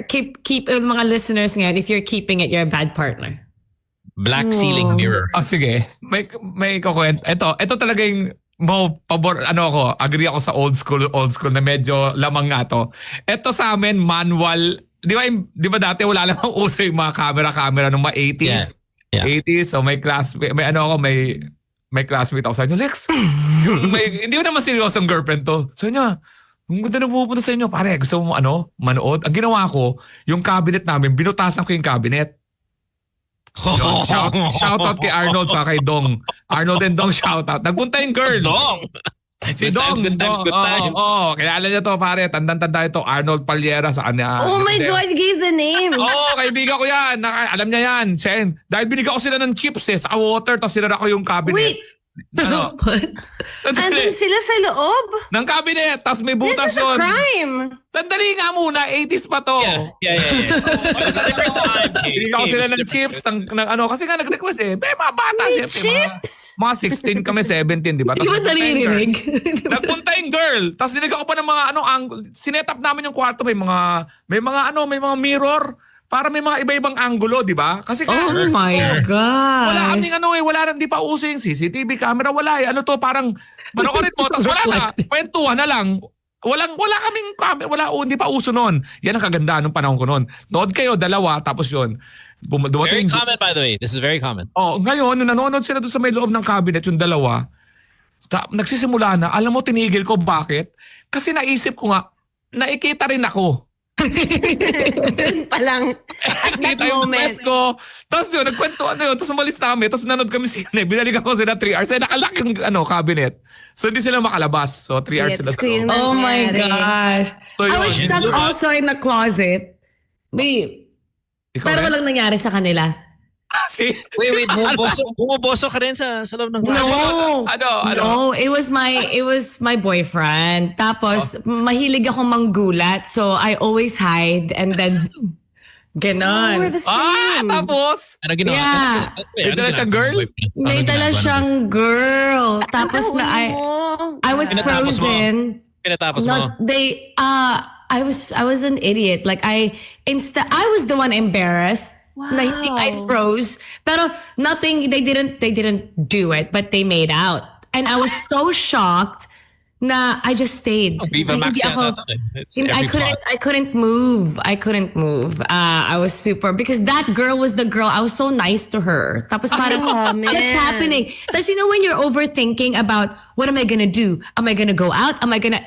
keep mga listeners ngayon, if you're keeping it, you're a bad partner. Black ceiling mirror. Oh, sige. May kukwento. Ito talaga yung pabor, agree ako sa old school na medyo lamang nga to. Ito sa amin, manual. Di ba dati wala lang ang uso yung mga camera nung mga 80s. Yeah. 80s, so may classmate, may classmate ako sa inyo, Lex. Hindi ko naman seryosong girlfriend to. So niya, ang ganda na pupunta sa inyo, pare, gusto mo manood? Ang ginawa ko, yung cabinet namin, binutasan ko yung cabinet. Shout out kay Arnold sa kay Dong. Arnold and Dong, shout out. Nagpunta yung girl. Dong! Si Dong. Good times. Kilala niya to, pare. Tandang-tanda ito. Arnold Palyera sa kanya. Oh my God, gave the name. Kaibigan ko yan. Alam niya yan. Dahil binigyan ko sila ng chips sa water, tapos sinara ko yung cabinet. Wait. Andun sila sa loob? Ng cabinet, tapos may butas This is a doon. crime. Sandali nga muna, 80s pa to. Yeah. It's a different time. Binigyan ko sila ng chips, kasi nga nag-request mga bata May siyempre. chips? Mga 16 kami, 17, di ba? Hindi ba naririnig? Nagpunta yung girl. Tapos dinigyan ko pa ng mga sinet up namin yung kwarto, may mga mirror para may mga iba-ibang angulo, di ba? Kasi Oh my God. wala kaming hindi pa uso yung CCTV camera, wala Ano to, parang panoorin mo, tapos wala na, kwentuhan na lang. Wala kaming camera, hindi pa uso noon. Yan ang kagandahan ng panahon ko noon. Nood kayo, dalawa, tapos yun. Very common, by the way. This is very common. Ngayon, nung nanonood sila doon sa may loob ng cabinet, yung dalawa, nagsisimula na, alam mo, tinigil ko, bakit? Kasi naisip ko nga, nakikita rin ako. Palang at that Kita yung moment. pet ko. Tapos yun, nagkwentuhan na yun. Tapos umalis na kami. Tapos nanood kami sine. Binalikan ko sila 3 hours. Nakalock yung cabinet. So hindi sila makalabas. So 3 hours sila. Gets ko yun. Oh my gosh. So, I was yun. stuck also in the closet. Babe. Ikaw Pero rin? walang nangyari sa kanila. See? Wait. Bumuboso ka rin sa loob ng No. Ano? No, it was my boyfriend. Tapos mahilig akong manggulat, so I always hide and then ganon. We're the same. Tapos? Ano ginawa? Yeah. May dala siyang girl? May dala siyang girl. Tapos na I was Pinatapos mo? frozen. Pinatapos mo? No, I was an idiot. Like I was the one embarrassed. Na hindi I froze. Pero nothing, they didn't do it, but they made out. And I was so shocked na I just stayed. Viva Max Hindi ako- yan. It's I every plot. couldn't move. I was super, because that girl was the girl. I was so nice to her. Tapos parang, man. what's happening? Tapos when you're overthinking about, what am I gonna do? Am I gonna go out?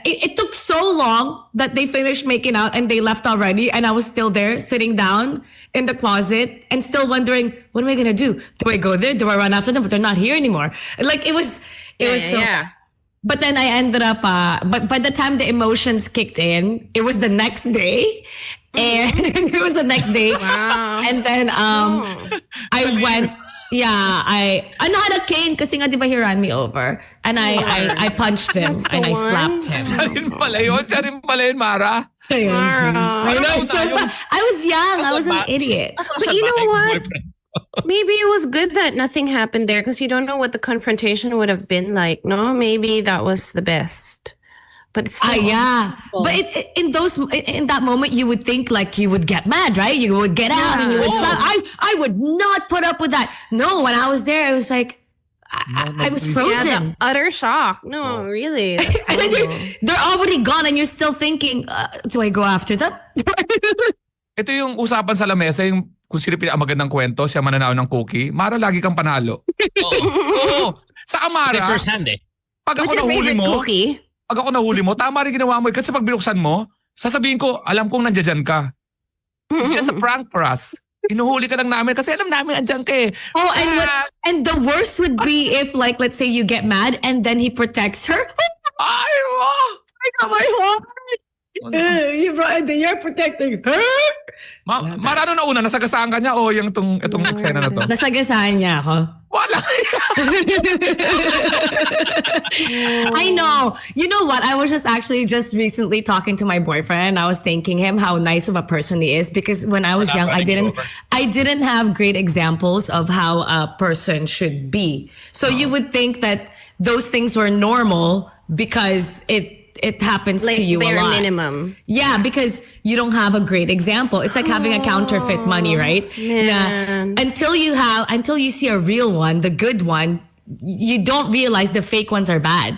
It took so long that they finished making out and they left already. And I was still there sitting down in the closet and still wondering, what am I gonna do? Do I go there? Do I run after them? But they're not here anymore. Like it was so. Yeah. But then I ended up, but by the time the emotions kicked in, it was the next day. And it was the next day. Wow. And then I went, I had a cane kasi nga di ba he ran me over. And I punched him That's the and I one. slapped him. Siya rin pala yun, Mara. I know, so I was young. I was an idiot. But you know what? Maybe it was good that nothing happened there because you don't know what the confrontation would have been like. No, maybe that was the best. But it's still Yeah. awful. But in that moment, you would think like you would get mad, right? You would get out and you would slap. I would not put up with that. No, when I was there, it was like, I was Yeah, frozen. the utter shock. No, really. That's And then horrible. they're already gone and you're still thinking, do I go after them? Ito yung usapan sa lamesa, yung kung sino pinakamagandang kwento, siya mananaw ng cookie. Mara, lagi kang panalo. Oo. Sa Amara, First hand eh. pag ako What's your nahuli favorite mo, cookie? tama rin ginawa mo. Kasi pag binuksan mo, sasabihin ko, alam kong nandiyan ka. It's just a prank for us. Inuhuli ka lang namin kasi alam namin andyan ka eh. Oh, and the worst would be if, like, let's say you get mad and then he protects her. Ay, I got my heart. You're protecting her. Mara, ano na una? Nasagasaan ka niya o yung itong eksena na to? Nasagasaan niya ako. Wala. I know. You know what? I was just recently talking to my boyfriend. I was thanking him how nice of a person he is because when I was young, I didn't have great examples of how a person should be. So you would think that those things were normal because it happens Like to you a bare lot. minimum. Yeah, because you don't have a great example. It's like having a counterfeit money, right? man. Until you see a real one, the good one, you don't realize the fake ones are bad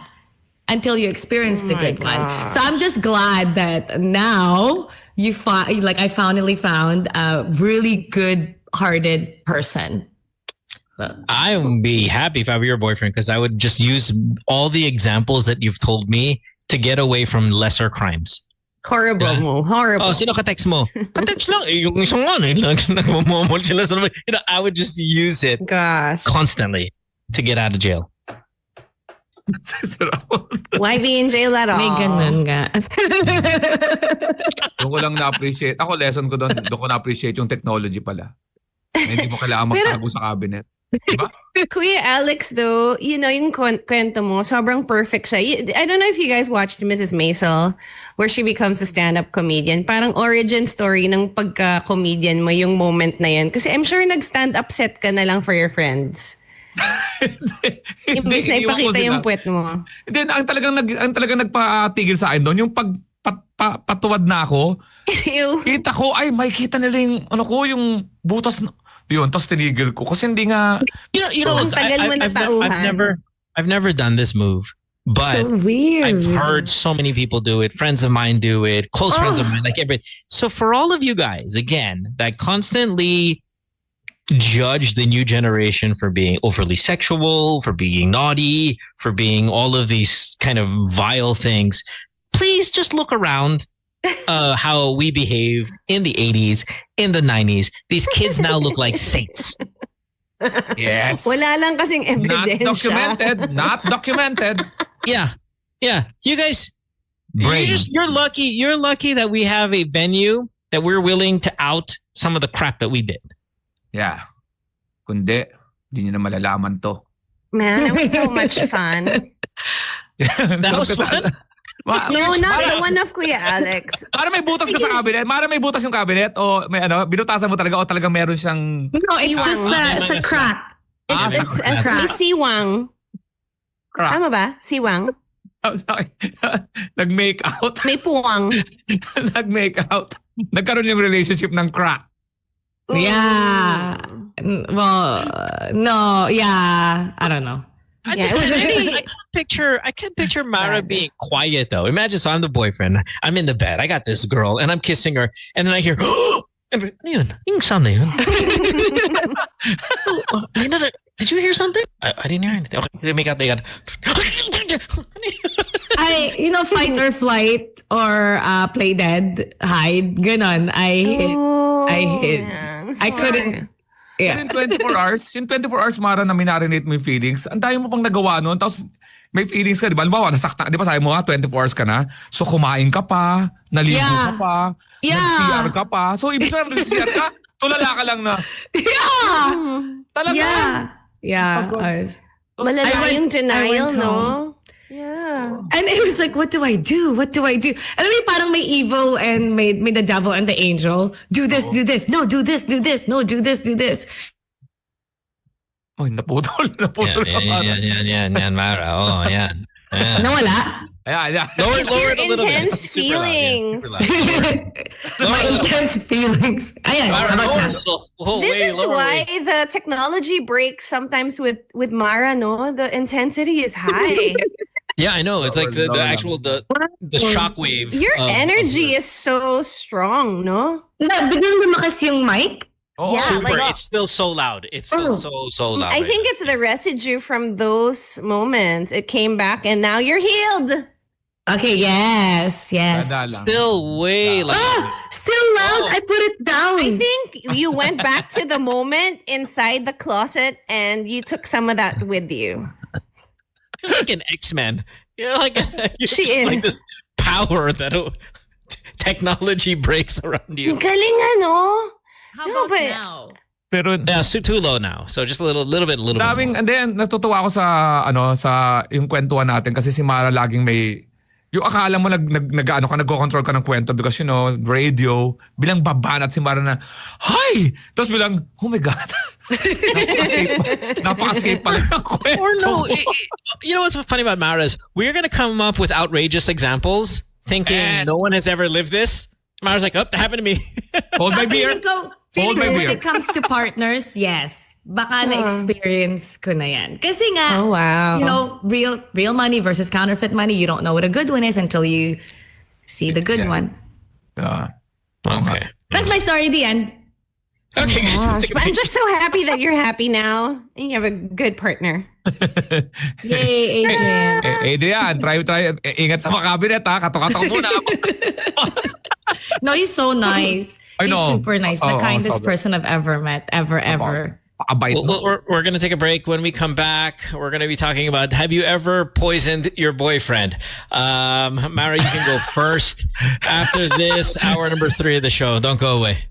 until you experience the good one. So I'm just glad that now I finally found a really good-hearted person. I would be happy if I were your boyfriend because I would just use all the examples that you've told me to get away from lesser crimes. Horrible mo. Horrible. Oh, sino ka-text mo? Ka-text lang. Eh, yung isang ano, nagmamamol sila sa I would just use it Gosh. constantly to get out of jail. Why be in jail at all? May ganun nga. Doon ko lang na-appreciate. Ako, lesson ko doon ko na-appreciate yung technology pala. Na hindi mo kailangan magtago sa cabinet. Diba? Kuya Alex, though, yung kwento mo, sobrang perfect siya. I don't know if you guys watched Mrs. Maisel, where she becomes a stand-up comedian. Parang origin story ng pagka-comedian mo yung moment na yun. Kasi I'm sure nag-stand-up set ka na lang for your friends. Imbis na iniwan ko ipakita sila. yung puwet mo. Then, ang talagang nagpatigil sa akin doon, yung patuwad na ako, kita ko, ay, may kita nila yung butas na, yun, tapos tinigil ko. Kasi hindi nga, You know, Ang tagal mo na tauhan. I've never done this move, but So weird. I've heard so many people do it. Friends of mine do it. Close friends of mine, like everybody. So for all of you guys, again, that constantly judge the new generation for being overly sexual, for being naughty, for being all of these kind of vile things, please just look around how we behaved in the 80s, in the 90s. These kids now look like saints. yes. Wala lang kasing Not ebidensya. not documented. Yeah. You guys, Brain. you're lucky that we have a venue that we're willing to out some of the crap that we did. Yeah. Kundi, hindi nyo na malalaman to. Man, it was so much fun. That was fun. No, not the one of Kuya Alex. Para may butas ka sa cabinet? Para may butas yung cabinet? O may binutasan mo talaga? O talagang meron siyang... No, it's Siwang. just a crack. It's may siwang. crack? Tama ba? Siwang? Sorry. Nag-make out. May puwang. Nag-make out. Nagkaroon yung relationship ng crack. Yeah. Well, no, yeah. I don't know. I can't picture Mara being quiet though. Imagine, so I'm the boyfriend. I'm in the bed. I got this girl and I'm kissing her. And then I hear, ano yun? Yung sound na yun? Did you hear something? I didn't hear anything. Okay, they make out. Fight or flight or play dead, hide, ganon. I hid. Man, I couldn't. Pero Yeah. yung 24 hours, Mara, na minarinate mo yung feelings, ang dami mo pang nagawa nun, tapos may feelings ka, di ba? Halimbawa, nasakta, di ba sabi mo nga, 24 hours ka na, so kumain ka pa, naligo Yeah. ka pa, Yeah. nag-CR ka pa, so ibig sabihin, nag-CR ka, tulala ka lang na, Yeah. talaga. Yeah. Malala I went- yung I denial, went no? home. Yeah. And it was like, what do I do? What do I do? And then parang may evil and may the devil and the angel. Do this, do this. No, do this, do this. No, do this, do this. Ay, naputol ka, Mara. Yan, Mara. Oh, yan. Nawala. Ayan. Lower It's your it a little bit. intense Super loud, yeah, feelings. super loud. My intense feelings. Ayan. Mara, how about lower that? it a little. Oh, This way is lower, why way. the technology breaks sometimes with Mara, no? The intensity is high. Yeah, I know. It's like the Lower, actual the shockwave. Your of energy the- is so strong, no? Biglang lumakas yung mic. Oo. Yeah, super. like- It's still so loud. It's still so loud. I right think now. it's the residue from those moments. It came back and now you're healed. Okay, yes. Dada lang. still way loud. Still loud. I put it down. I think you went back to the moment inside the closet and you took some of that with you. You're like an X-Men. You're like you're She just like is. this power that technology breaks around you. Galing ano? How No, about but- now? Pero Yeah, so too low now. So just a little bit daming, more. and then natutuwa ako sa yung kwentuhan natin kasi si Mara laging may yung akala mo nagko-control ka ng kwento because radio bilang babanat si Mara na hi, tapos bilang oh my god Napaka-safe pala yung kwento. Or no, you know what's funny about Mara is we're gonna come up with outrageous examples, thinking no one has ever lived this. Mara's like, oh, that happened to me. Hold my beer. Feeling ko, Hold my when beer. it comes to partners, yes. Baka na-experience ko na yan. Kasi nga, Oh, wow. you know, real money versus counterfeit money, you don't know what a good one is until you see the good one. Okay. That's my story, the end. Okay, guys, let's take a I'm break. just so happy that you're happy now and you have a good partner. Yay, Adrian. Adrian, try. Ingat sa mga cabinet ha. Katok-katok muna. No, he's so nice. I He's know. super nice. The Oh, kindest sobra. person I've ever met. Ever. Pakabait mo. We're going to take a break. When we come back, we're going to be talking about, have you ever poisoned your boyfriend? Mara, you can go first. After this, hour number 3 of the show. Don't go away.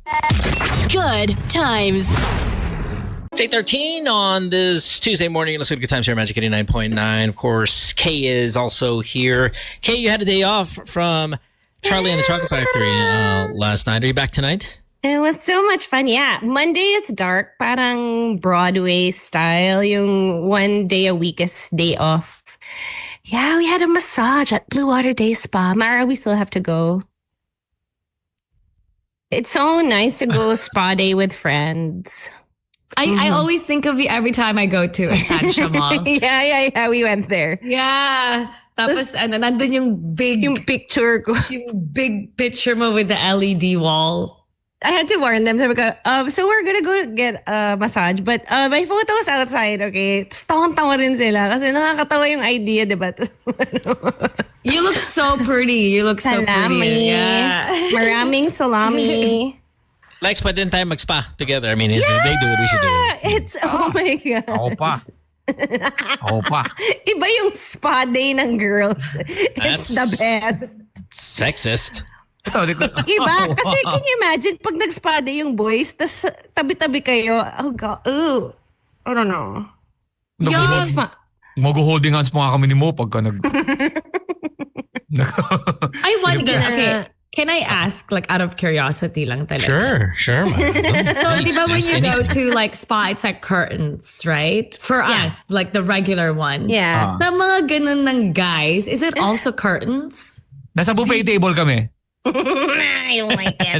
Good times. It's 8:13 on this Tuesday morning. Let's go to Good Times here, Magic 89.9. Of course, Kay is also here. Kay, you had a day off from Charlie and the Chocolate Factory last night. Are you back tonight? It was so much fun. Yeah. Monday it's dark. Parang Broadway style. Yung 1 day a week is day off. Yeah, we had a massage at Blue Water Day Spa. Mara, we still have to go. It's so nice to go spa day with friends. I always think of you every time I go to Estancia Mall. Yeah. We went there. Yeah. Tapos, nandun yung Picture ko. yung big picture mo with the LED wall. I had to warn them. Sabi ko, so we're gonna go get a massage, but my photos outside, okay? Tawang-tawa rin sila kasi nakakatawa yung idea, di ba? You look so pretty. You look so pretty. Salami. Yeah. Maraming salami. Lex, pwede din tayo mag-spa together. I mean, if they do it, we should do it. It's, oh my God. Ako pa. Iba yung spa day ng girls. That's- It's the best. Sexist. Ito, di ko. Iba. Kasi can you imagine pag nag-spa day yung boys, tas tabi-tabi kayo. Oh God. Ooh. I don't know. It's fun. Mag-holding hands pa nga kami ni Mo pagka nag... I wonder, okay, can I ask, like, out of curiosity lang talaga? Sure. Man. So, di ba when you go to, like, spa, it's like curtains, right? For us, like the regular one. Yeah. Sa mga ganun ng guys, is it also curtains? Nasa buffet table kami. I don't like it.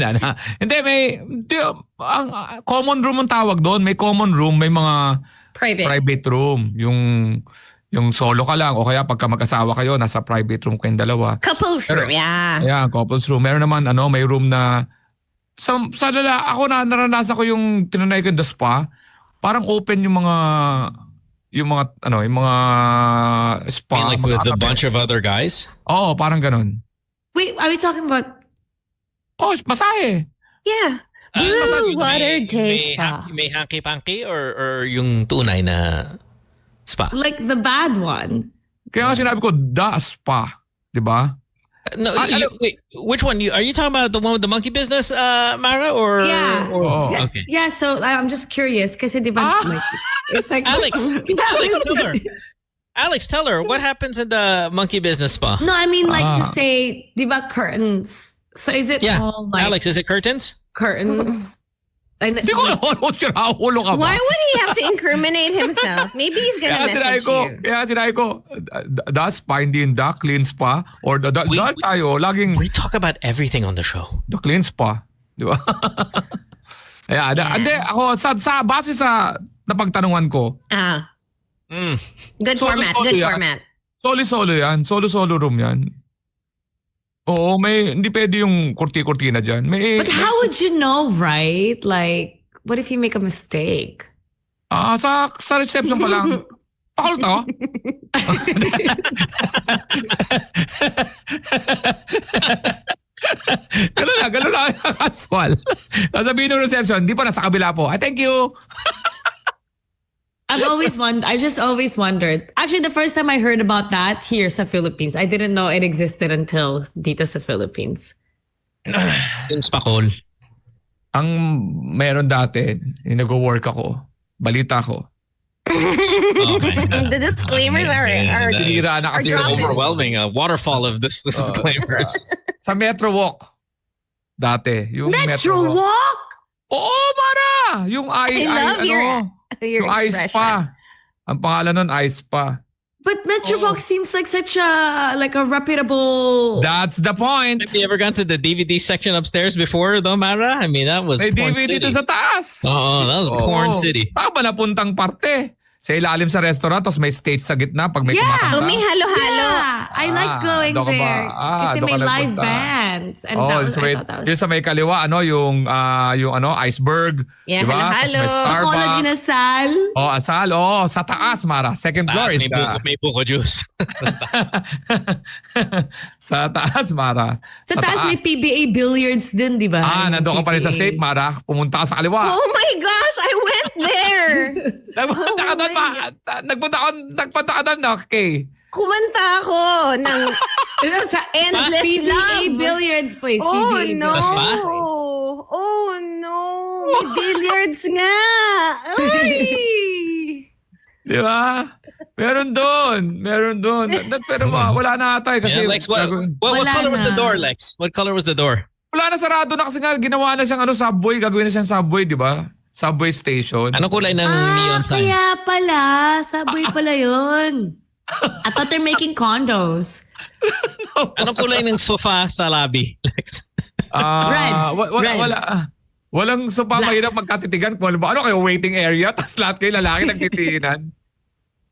Hindi, ang common room ang tawag doon. May common room, may mga private room. Yung solo ka lang o kaya pagka mag-asawa kayo, nasa private room kayong dalawa. Couples room, yeah. Yeah, couples room. Meron naman, may room na sa ako naranasan ko yung tinanay ko yung the spa. Parang open yung mga spa. I mean, like with a bunch of other guys? Oo, parang ganun. Wait, are we talking about... Oh, masahe. Yeah. Blue Water Day Spa. May hanky-panky or yung tunay na spa? Like the bad one? Kaya nga sinabi ko, the spa. Di ba? No, wait, which one? Are you talking about the one with the monkey business, Mara? Or Yeah. Okay. Yeah, so I'm just curious kasi di ba, like, it's like... Alex, tell her. Alex, tell her what happens in the monkey business spa. No, I mean like to say, di ba curtains? So is it Yeah, all like Alex, is it curtains? curtains? And Hindi ko alam kung sinahulo ka ba. Why would he have to incriminate himself? Maybe he's gonna message you. Kaya sinabi ko, the spa, hindi yung the clean spa. Or the tayo, laging We talk about everything on the show. the clean spa. Di ba? Hindi, ako, sa base sa napagtanungan ko, Good format. Good format. solo-solo yan. Solo-solo room yan. Oo, hindi pwede yung kurti-kurtina dyan. But how would you know, right? Like, what if you make a mistake? Sa reception pa lang. Pakal to? Ganun lang. Casual. Sasabihin ng reception, di pa nasa kabila po. Thank you. I just always wondered. Actually, the first time I heard about that here sa Philippines, I didn't know it existed until dito sa Philippines. Yung spa call. Ang meron dati, yung nag-work ako, balita ko. The disclaimers are Tinira na kasi dropping. Overwhelming. A waterfall of this disclaimers. Sa Metro Walk. Dati. Yung Metro Walk? Oo, Mara! Yung I love your yung ice expression. pa. Ang pangalan nun, ice pa. But Metrobox seems like such a reputable. That's the point. Have you ever gone to the DVD section upstairs before, though, Mara? I mean, that was May Porn DVD City. dito sa taas. Oo, that was Porn City. Saan ba napuntang parte? Sa ilalim sa restaurant, tapos may stage sa gitna pag may Yeah. kumakanta. Oh, may halo-halo. Yeah, I like going doon ka ba? there. Kasi doon may ka live nagpunta. bands. And Oh, that was, so I thought that was... yung sa may kaliwa, yung iceberg. Yeah, diba? Tapos halo-halo. may Ako na Starbucks. ginasal. Oh, asal. Oh, sa taas, Mara. Second floor Taas, is may buko juice. sa taas, Mara. Sa taas may PBA billiards din, di ba? Yung Nandun ka pa rin sa PBA. safe, Mara. Pumunta ka sa kaliwa. Oh my gosh, I went there. Nagpunta ka doon, nagpunta ka doon, okay. Kumanta ako ng Sa Endless PBA Love. billiards place. Oh PBA no. Sa spa? Oh no. May billiards nga. Ay. Di ba? Meron doon. Pero wala na ata kasi. Yeah, Lex, what Wala color was the na. door, Lex? What color was the door? Wala na, sarado na kasi nga ginawa na siyang subway. Gagawin na siyang subway, di ba? Subway station. Anong kulay ng neon sign? Kaya pala. Subway pala yun. I thought they're making condos. Anong kulay ng sofa sa lobby, Lex? Red. Red. Walang sopa Black. mahirap magkatitigan. Kung ano kayo, waiting area, tapos lahat kayo lalaki nagtitinan.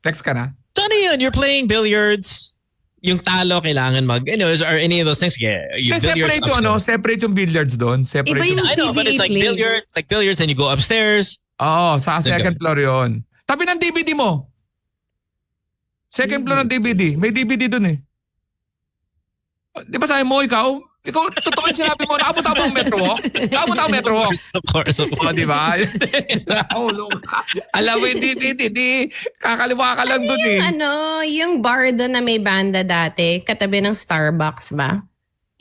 Next ka na. So ano yun? You're playing billiards. Yung talo kailangan or any of those things. Yeah, you Separate yung separate yung billiards doon. Separate Iba yung I know, but it's like PBA place. billiards. Like billiards and you go upstairs. Oo, sa second floor yon. Tabi ng DVD mo. Second floor ng DVD. May DVD doon eh. Di ba sabi mo, ikaw, totoo yung sinabi mo, nakapunta mo ang Metro Walk? Nakapunta ang Metro Walk? Of course. O, di ba? Alam mo, hindi, kakaliwa ka lang doon eh. Yung bar doon na may banda dati, katabi ng Starbucks ba?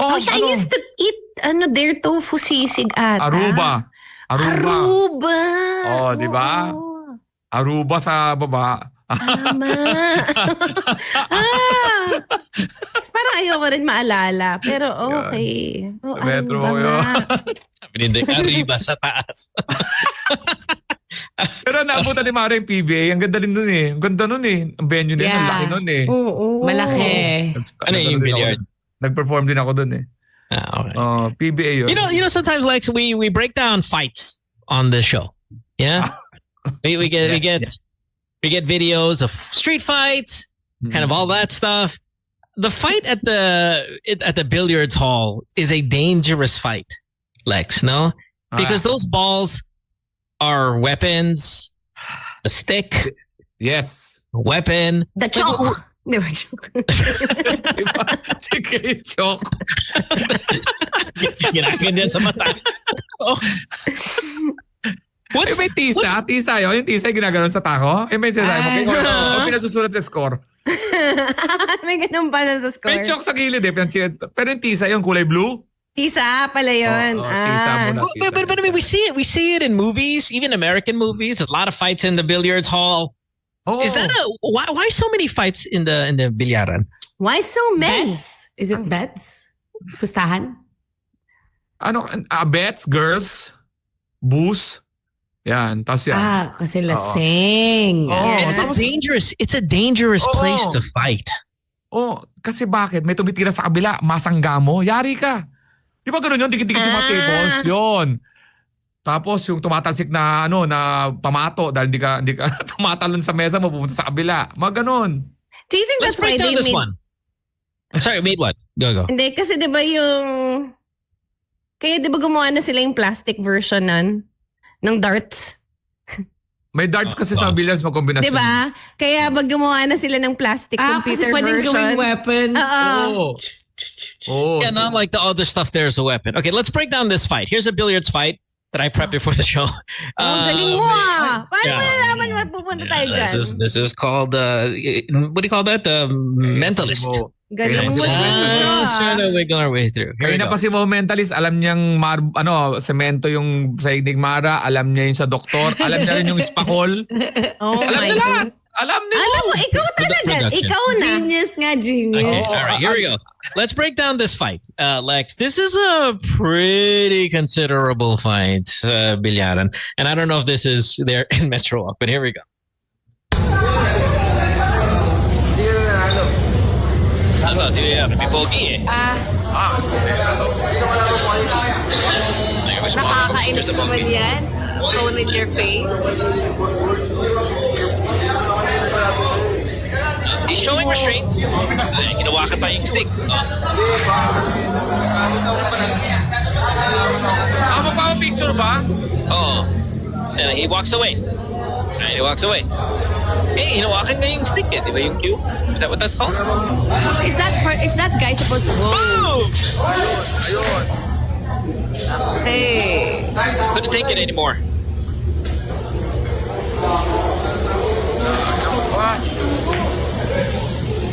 Oh, I used to eat their tofu sisig ata. Aruba. Aruba. Oh, di ba? Oo. Aruba sa baba. Tama. Parang ayoko rin maalala. Pero okay. Oh, Metro Aruba yun. nga. Hindi, arriba sa taas. Pero naabutan ni Mara yung PBA. Ang ganda din dun eh. Ang ganda nun eh. Ang venue nila, ang Yeah. laki nun eh. Oo. Malaki. Ano yung billiard? Nag-perform din ako dun eh. Okay. PBA yun. You know, sometimes Lex, we break down fights on the show. Yeah, we get videos of street fights, kind of all that stuff. The fight at the billiards hall is a dangerous fight, Lex. No, because those balls are weapons. A stick, Yes. weapon. The chalk. Di ba, joke? Diba? Sige, joke. Ginaganyan sa mata. Oh. Eh, may tisa. Tisa yun. Yung tisa yung ginaganon sa tako. Eh, may sinasabi mo. O pinasusulat sa score. May ganun pa sa score. May chalk sa gilid eh. Pero yung tisa yung kulay blue. Tisa pala yun. Tisa muna. But I mean, we see it in movies, even American movies. There's a lot of fights in the billiards hall. Oh. Is that why so many fights in the bilyaran? Why so many? Bets? Is it bets? Pustahan? Bets, girls, booze. Yan. Tapos yan. Kasi lasing. Oo. It's a dangerous place to fight. Kasi bakit? May tumitira sa kabila, masangga mo, yari ka. Di ba ganun yun? Dikit-dikit yung mga tables. Yun. Tapos yung tumatalsik na na pamato dahil di ka tumatalon sa mesa mo, pupunta sa kabila. Mga ganun. Do you think Let's that's why break down they this made... one. Sorry, made what? Go. Hindi, kasi di ba yung... Kaya di ba gumawa na sila yung plastic version ng darts? May darts kasi sa billiards magkombinasyon. Di ba? Kaya pag gumawa na sila ng plastic Kasi computer pwedeng version. gawing weapons. Oh. Yeah, not like the other stuff there is a weapon. Okay, let's break down this fight. Here's a billiards fight that I prepped before the show. Galing mo ah! Paano yeah. mo nalaman mapupunta tayo dyan? This is called what do you call that? The mentalist. Galing mo Let's try to wiggle our way through. Here we Kaya na go. pa si Mo Mentalist, alam niyang semento yung sa Mara, alam niya yung sa doktor, alam niya rin yung spakol. Oh Alam my niya lahat. God. Alam nila. Alam mo, ikaw talaga. Production. Ikaw na. Genius nga, genius. Okay, all right, here we go. Let's break down this fight, Lex. This is a pretty considerable fight, Bilyaran. And I don't know if this is there in Metro Walk, but here we go. Ano, si may pogi eh. Nakakainis naman yan. Phone in your face. He's showing restraint. Hinawakan pa yung stick. Magpapapicture ba? Oh. And he walks away. Right, he walks away. Eh, hinawakan nga yung stick eh. Di ba yung cue? Is that what that's called? Is that guy supposed to... Whoa. Boom! Okay. Couldn't take it anymore.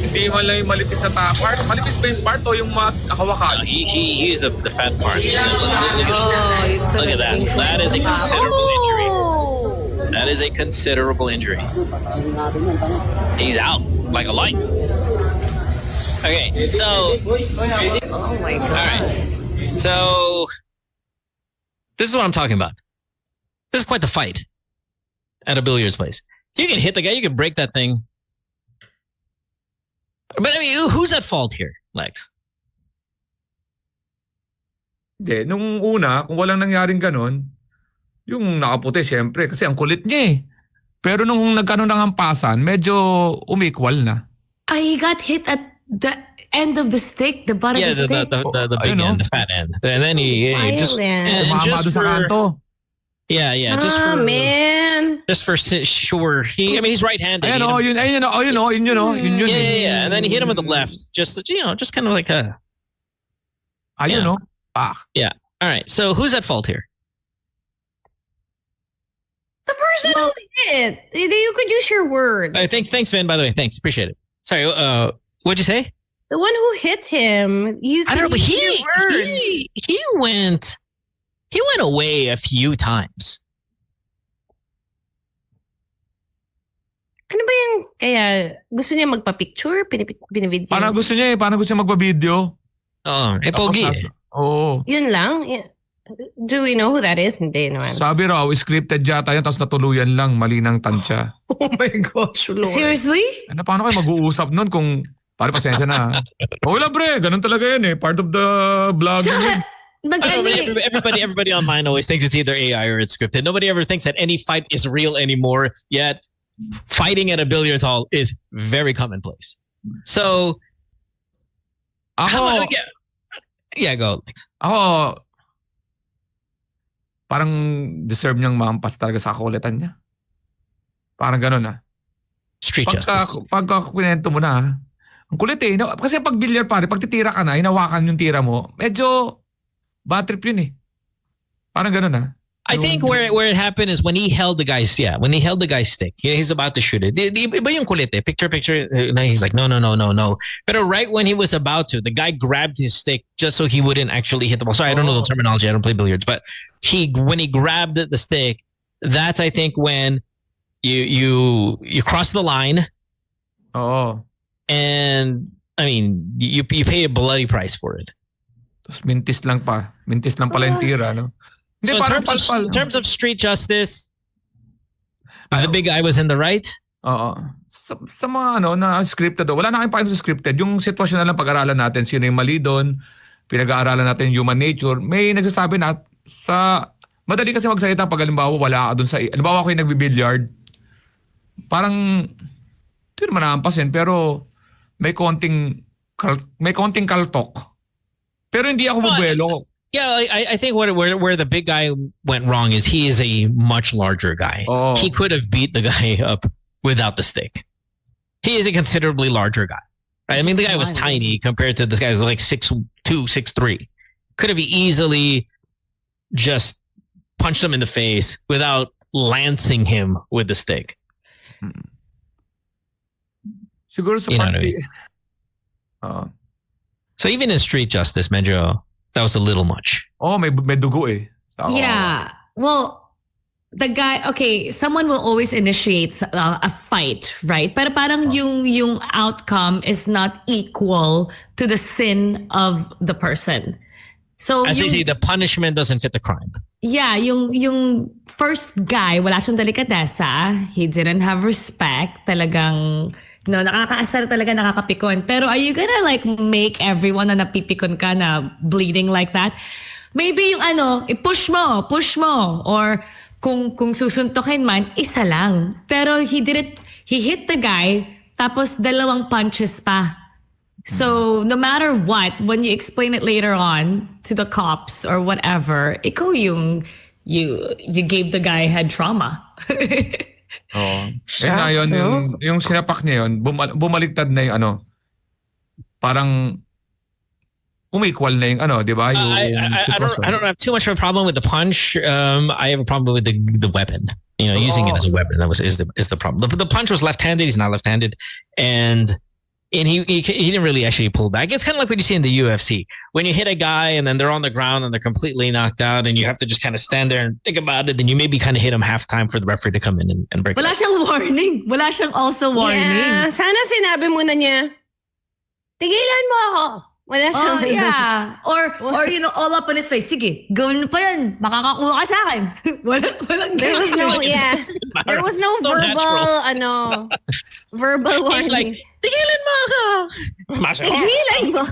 Hindi man lang yung malipis na part. Malipis ba yung part o yung hawakan? He used the fat part. Look at that. That is a considerable injury. That is a considerable injury. He's out like a light. Okay, so... Oh my God. All right. So... This is what I'm talking about. This is quite the fight at a billiards place. You can hit the guy, you can break that thing. But I mean, who's at fault here, Lex? Hindi. Nung una, kung walang nangyaring ganun, yung nakaputi, syempre, kasi ang kulit niya eh. Pero nung nagkaroon ng hampasan, medyo umikwal na. He got hit at the end of the stick, the butt Yeah, of the stick. the big end, the fat end. And then he just... and Tumama just doon sa kanto. Yeah, just Man. for sure. He's right-handed. Ayun He o, hit him- yun yun. Yeah. And then he hit him with the left. Just kind of like a... Ayun Yeah. o. Yeah. All right. So who's at fault here? The person who hit. You could use your words. Thanks, Vin. By the way, thanks. Appreciate it. Sorry. What'd you say? The one who hit him. You I don't know, could but use your words. he went away a few times. Ano ba yung, kaya gusto niya magpa-picture? Binivideo? Parang gusto niya magpa-video. Oh, pogi. Oo. Yun lang? Yeah. Do we know who that is? Hindi naman. Sabi raw, scripted yata yun, tapos natuluyan lang, mali ng tansya. Oh my gosh, Lord. Seriously? Ano, paano kayo mag-uusap nun kung, pare pasensya na. Wala bre, ganun talaga yan eh. Part of the vlog. Everybody online always thinks it's either AI or it's scripted. Nobody ever thinks that any fight is real anymore. Yet, fighting at a billiards hall is very commonplace. So, Ako, yeah, go, Alex. ako, parang deserve niyang maampas talaga sa kakulitan niya. Parang ganun ah. Street justice. Pagka kwento mo na, ang kulit eh. Kasi pag billiard pare, pag titira ka na, hinawakan yung tira mo, medyo bad trip yun eh. Parang ganun ah. I think where it happened is when he held the guy's stick. He's about to shoot it. Iba yung kulit eh. Picture. He's like, no. But right when he was about to, the guy grabbed his stick just so he wouldn't actually hit the ball. Sorry, I don't know the terminology. I don't play billiards. But when he grabbed the stick, that's I think when you cross the line. Oo. And I mean, you pay a bloody price for it. Tapos mintis lang pala yung tira, no? So in terms of street justice, the big guy was in the right. Oo. Sa mga na scripted, wala na kayong pakialam sa scripted. Yung sitwasyon na lang pag-aralan natin, sino yung mali doon, pinag-aaralan natin human nature. May nagsasabi na madali kasi magsalita pag halimbawa wala ka doon sa, halimbawa ako yung nagbibilyard, parang, hindi naman naampasin, pero may konting kaltok. Pero hindi ako mabuelo. Yeah, I think where the big guy went wrong is he is a much larger guy. Oh. He could have beat the guy up without the stick. He is a considerably larger guy. Right? I mean, the guy was tiny compared to this guy's like 6'2", 6'3". Could have easily just punched him in the face without lancing him with the stick. Siguro sa You know what I mean? So even in street justice, medyo that was a little much. may dugo eh. Yeah. Well, the guy, okay, someone will always initiate a fight, right? Pero parang yung outcome is not equal to the sin of the person. So As they yung- say, the punishment doesn't fit the crime. yeah, yung first guy, wala siyang delikadesa. He didn't have respect. Talagang, no, nakakaasar talaga, nakakapikon. Pero are you gonna like make everyone na napipikon ka na bleeding like that? Maybe yung i-push mo. Or kung susuntokin man, isa lang. Pero he hit the guy, tapos 2 punches pa. So no matter what, when you explain it later on to the cops or whatever, ikaw you gave the guy head trauma. Oo. Yun nga yun, yung sinapak niya yun, bumaliktad na yung parang umequal na yung di ba? Yung I don't have too much of a problem with the punch. I have a problem with the weapon. Using it as a weapon. That is the problem. The punch was left-handed. He's not left-handed, and he didn't really actually pull back. It's kind of like what you see in the UFC when you hit a guy and then they're on the ground and they're completely knocked out, and you have to just kind of stand there and think about it. Then you maybe kind of hit him halftime for the referee to come in and break. Wala siyang warning. Wala siyang also warning. Yeah, sana sinabi muna niya, tigilan mo ako. Wala siyang Oh, yeah. Or all up on his face. Sige, gawin mo pa yan. Makakakuha ka sa akin. Walang There was no, yeah. There was no So verbal, verbal He's like, warning. tigilan mo ako. Tigilan mo.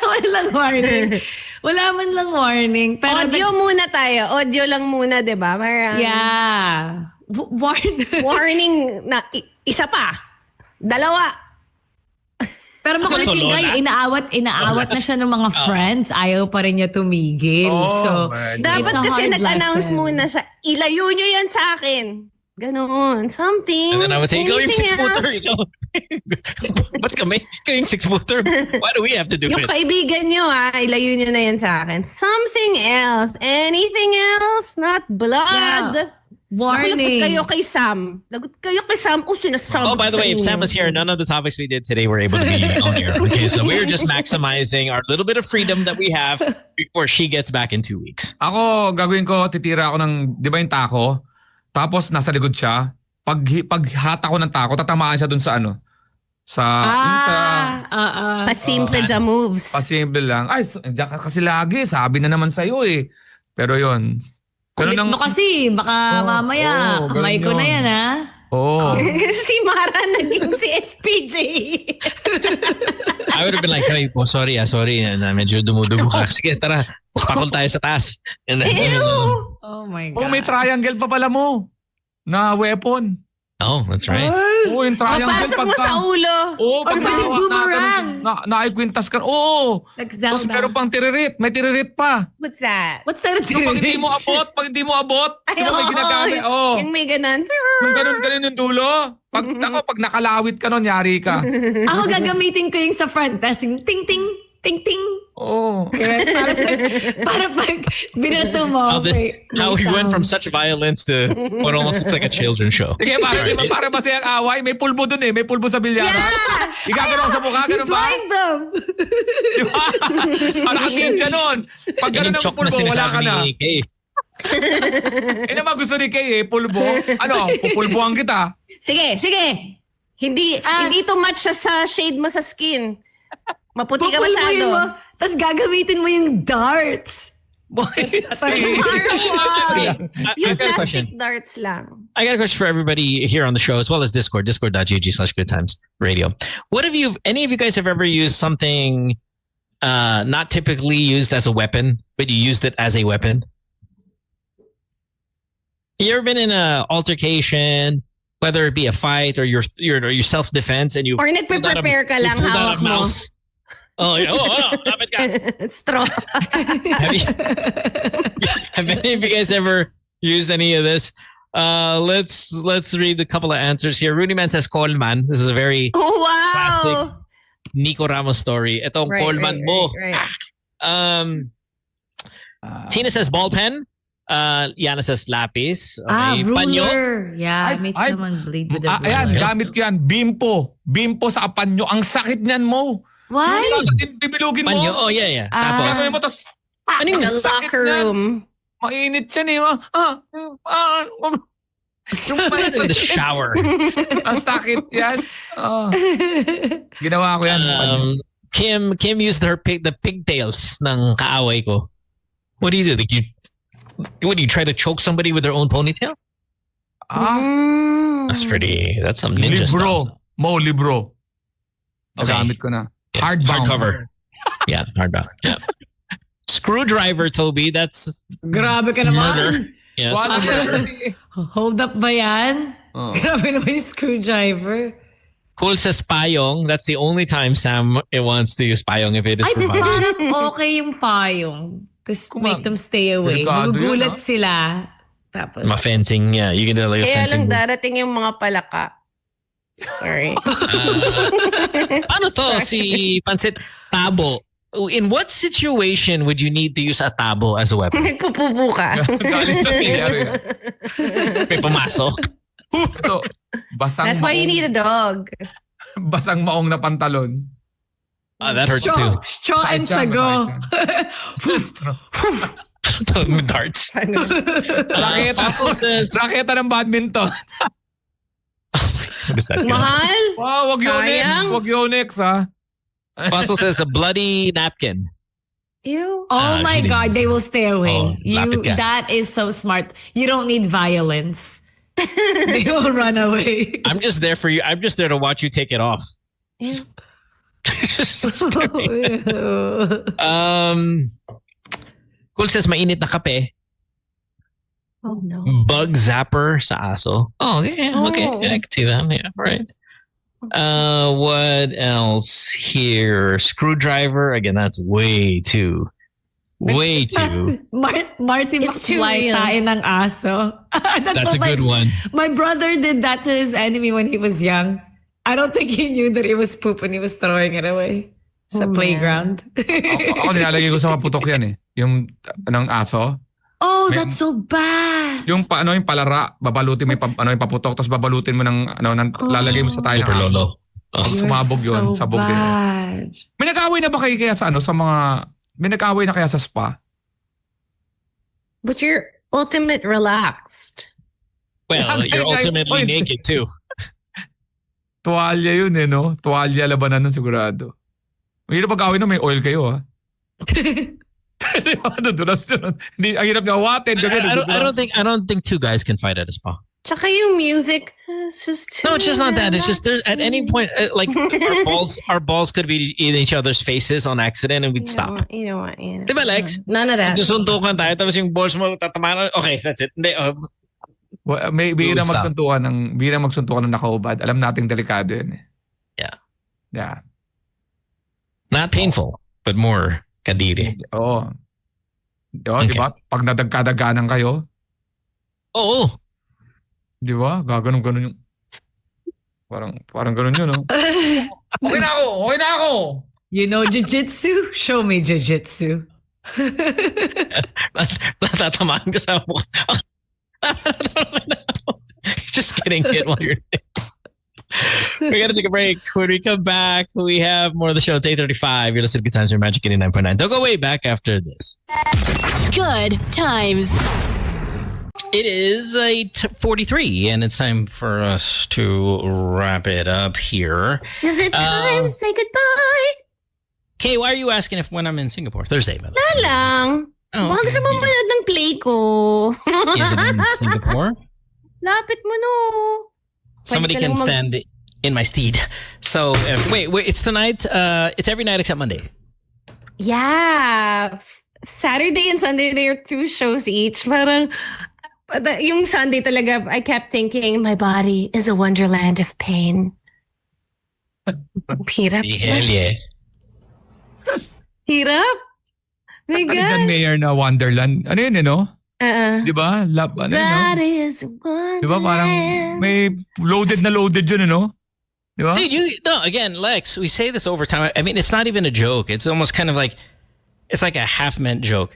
Wala lang warning. Wala man lang warning. Pero Audio muna tayo. Audio lang muna, di ba? Parang, yeah. warning na isa pa. 2. Pero makulit yung guy, inaawat na siya ng mga friends. Ayaw pa rin niya tumigil. So, man. Dapat it's a kasi hard nag-announce lesson. muna siya, ilayo nyo yan sa akin. Ganon. Something. And then I would say, ikaw yung Anything 6-footer. else? Ba't kami? Ikaw yung 6-footer. Why do we have to do Yung it? kaibigan nyo ilayo nyo na yan sa akin. Something else. Anything else? Not blood. Yeah. Warning. Lagot kayo kay Sam. Lagot kayo kay Sam. Sinasabi Oh, by the ko sa way, if inyo. Sam was here, none of the topics we did today were able to be on air. Okay, so we were just maximizing our little bit of freedom that we have before she gets back in 2 weeks. Ako, gagawin ko, titira ako ng, di ba yung tako? Tapos nasa likod siya. Pag hata ko ng tako, tatamaan siya dun sa Pasimple the moves. pasimple lang. Ay, diyan ka kasi lagi, sabi na naman sa'yo eh. Pero yun. Kulit mo kasi. Baka mamaya, oo, kamay ko ganun na yun. yan, ha? Oo. Si Mara naging si FPJ. I would have been like, hey, sorry, medyo dumudugo ka. Sige, tara, pakol tayo sa taas. And then, Oh my Oh, God. may triangle pa pala mo na weapon. oh, that's right. Oo, yung triangle Pasok mo sa ulo. Oo, pag pwede nahawak boomerang. naikwintas ka. Oo. Like Tapos Zelda. meron pang tiririt. May tiririt pa. What's that? What's that? Yung pag hindi mo abot, Ay, yung may oo. ginagamit. Oo. Yung may ganun. Yung ganun yung dulo. Pag nakalawit ka nun, yari ka. Ako gagamitin ko yung sa front. Tapos yung ting ting, ting ting. Oo. Para pag binato mo, How we went from such violence to what almost looks like a children's show. Sige, para masayang away. May pulbo dun eh. May pulbo sa bilyara. Igagano sa mukha, You ganun ba? blind them. Parang ang ninja nun. Pag Yan ganun yung ang chok na pulbo, wala sinasabi ka na. ni Kay. Naman gusto ni Kay eh, pulbo. Pupulbuhan kita. Sige. Hindi too much sa shade mo sa skin. Maputi ka Pupulbuhin mo. masyado. Tapos gagamitin mo yung darts. Yung I've got a question. plastic darts lang. I got a question for everybody here on the show as well as Discord, discord.gg/goodtimesradio. Any of you guys have ever used something not typically used as a weapon, but you used it as a weapon? You ever been in an altercation, whether it be a fight or your self-defense, and you Or nagpe-prepare ka lang, pulled hawak out a mo. mouse? Oh, dapat ka. Straw. Have any of you guys ever used any of this? Let's read a couple of answers here. Rudy Man says Coleman. This is a very Oh, wow. classic Nico Ramos story. Itong Coleman mo. Right. Tina says ball pen. Yana says lapis. Okay. Ruler. Panyo. Yeah, Ay, made ay. someone bleed with a ruler. Ayan, gamit ko yan. Bimpo sa panyo. Ang sakit niyan mo. Why? Bibilugin mo. Panyo. Oh, yeah. Tapos, Gagawin mo, tapos The locker room. Mainit yan eh. In the shower. Ang sakit yan. Ginawa ko yan. Kim used the pigtails ng kaaway ko. What do you do? Like what do you try to choke somebody with their own ponytail? That's some ninja Libro. stuff. Libro. Okay. Nagamit ko na. Yeah, Hardbound. hardcover. Yeah, hardbound. Yeah. Screwdriver, Toby. That's Grabe ka murder. naman. Yeah. What? Hold up ba yan? Oh. Grabe naman yung screwdriver. Cool says payong. That's the only time Sam wants to use payong if it is Ay, for fun. parang okay yung payong. Just make them stay away. Delikado yun, Magugulat sila. Tapos, Ma-fencing, yeah. You can do like a Kaya fencing. lang darating yung mga palaka. Sorry. Ano to? Si Pansit Tabo. In what situation would you need to use a tabo as a weapon? Nagpupupo ka. Galing sa nangyari. May pumasok. Ito, That's why you need a dog. Basang maong na pantalon. That hurts too. straw and Side jam, sago. Darts. Raketa. says, Raketa ng badminton. what is that? Mahal? Wow, wag Yonex. Sayang. Wag Yonex, ha? Fossil says a bloody napkin. Ew. Oh my kidding. God, they will stay away. Oh, lapit ka. That is so smart. You don't need violence. They will run away. I'm just there for you. I'm just there to watch you take it off. Ew. Cool says mainit na kape. Oh no. Bug zapper sa aso. Oh, yeah, okay. Oh. Yeah, I can see that. Yeah, right. What else here? Screwdriver. Again, that's way too. Marty It's too McFly real. tayo ng aso. That's a what good one. My brother did that to his enemy when he was young. I don't think he knew that it was poop when he was throwing it away sa playground. Ako nilalagay ko sa maputok yan eh. Yung ng aso. Oh, that's so bad. Yung yung palara, babalutin mo yung paputok, tapos babalutin mo lalagay mo sa tayo ng Super aso. lolo. You're Sumabog yun. so Sabog din. bad. May nag-away na ba kayo kaya sa sa mga, may nag-away na kaya sa spa? But you're ultimate relaxed. Well, you're ultimately naked too. Tuwalya yun eh, no? Tuwalya labanan nun sigurado. Mahirap pag-away na may oil kayo, ha? Nadudulas yun. Hindi, ang hirap niya awatin kasi I don't think two guys can fight at a spa. Tsaka yung music, it's just too No, it's just not that. It's just there's at any point like our balls could be in each other's faces on accident and we'd stop. You know what? Diba, Lex? None of that. Just suntukan tayo tapos yung balls mo tatamaan. Okay, that's it. Hindi, Well, may bihira Stop. magsuntukan ng nakaubad. Alam nating delikado yun eh. Yeah. Yeah. not painful, but more kadiri. Oo. Okay. Di ba? Pag nadagkadaganan kayo, Oo. di ba? Gaganon-ganon yung... Parang ganon yun, no? Okay na ako! You know jiu-jitsu? Show me jiu-jitsu. Natatamaan ka sa mukha. Just getting hit while you're we gotta take a break. When we come back, we have more of the show. It's 8:35. You're listening to Good Times on Magic 89.9. Don't go way back after this. Good times. It is 8:43, and it's time for us to wrap it up here. Is it time to say goodbye? Kay, why are you asking if when I'm in Singapore? Thursday, by the way. Wala lang. Oh, Baka gusto mo manood ng play ko. Is it in Singapore? Lapit mo, no. Somebody Pwede ka can lang stand in my steed. So, wait, it's tonight. It's every night except Monday. Yeah. Saturday and Sunday, there are 2 shows each. Parang, yung Sunday talaga, I kept thinking, my body is a wonderland of pain. Hirap. Hell yeah. Hirap. My Talagang gosh. mayor na Wonderland. Ano yun, no? Uh-uh. Di ba? Ano yun, no? That is wonderland. Di ba? Parang may loaded yun, no? Di ba? Dude, again, Lex, we say this over time. I mean, it's not even a joke. It's almost kind of like, it's like a half-meant joke.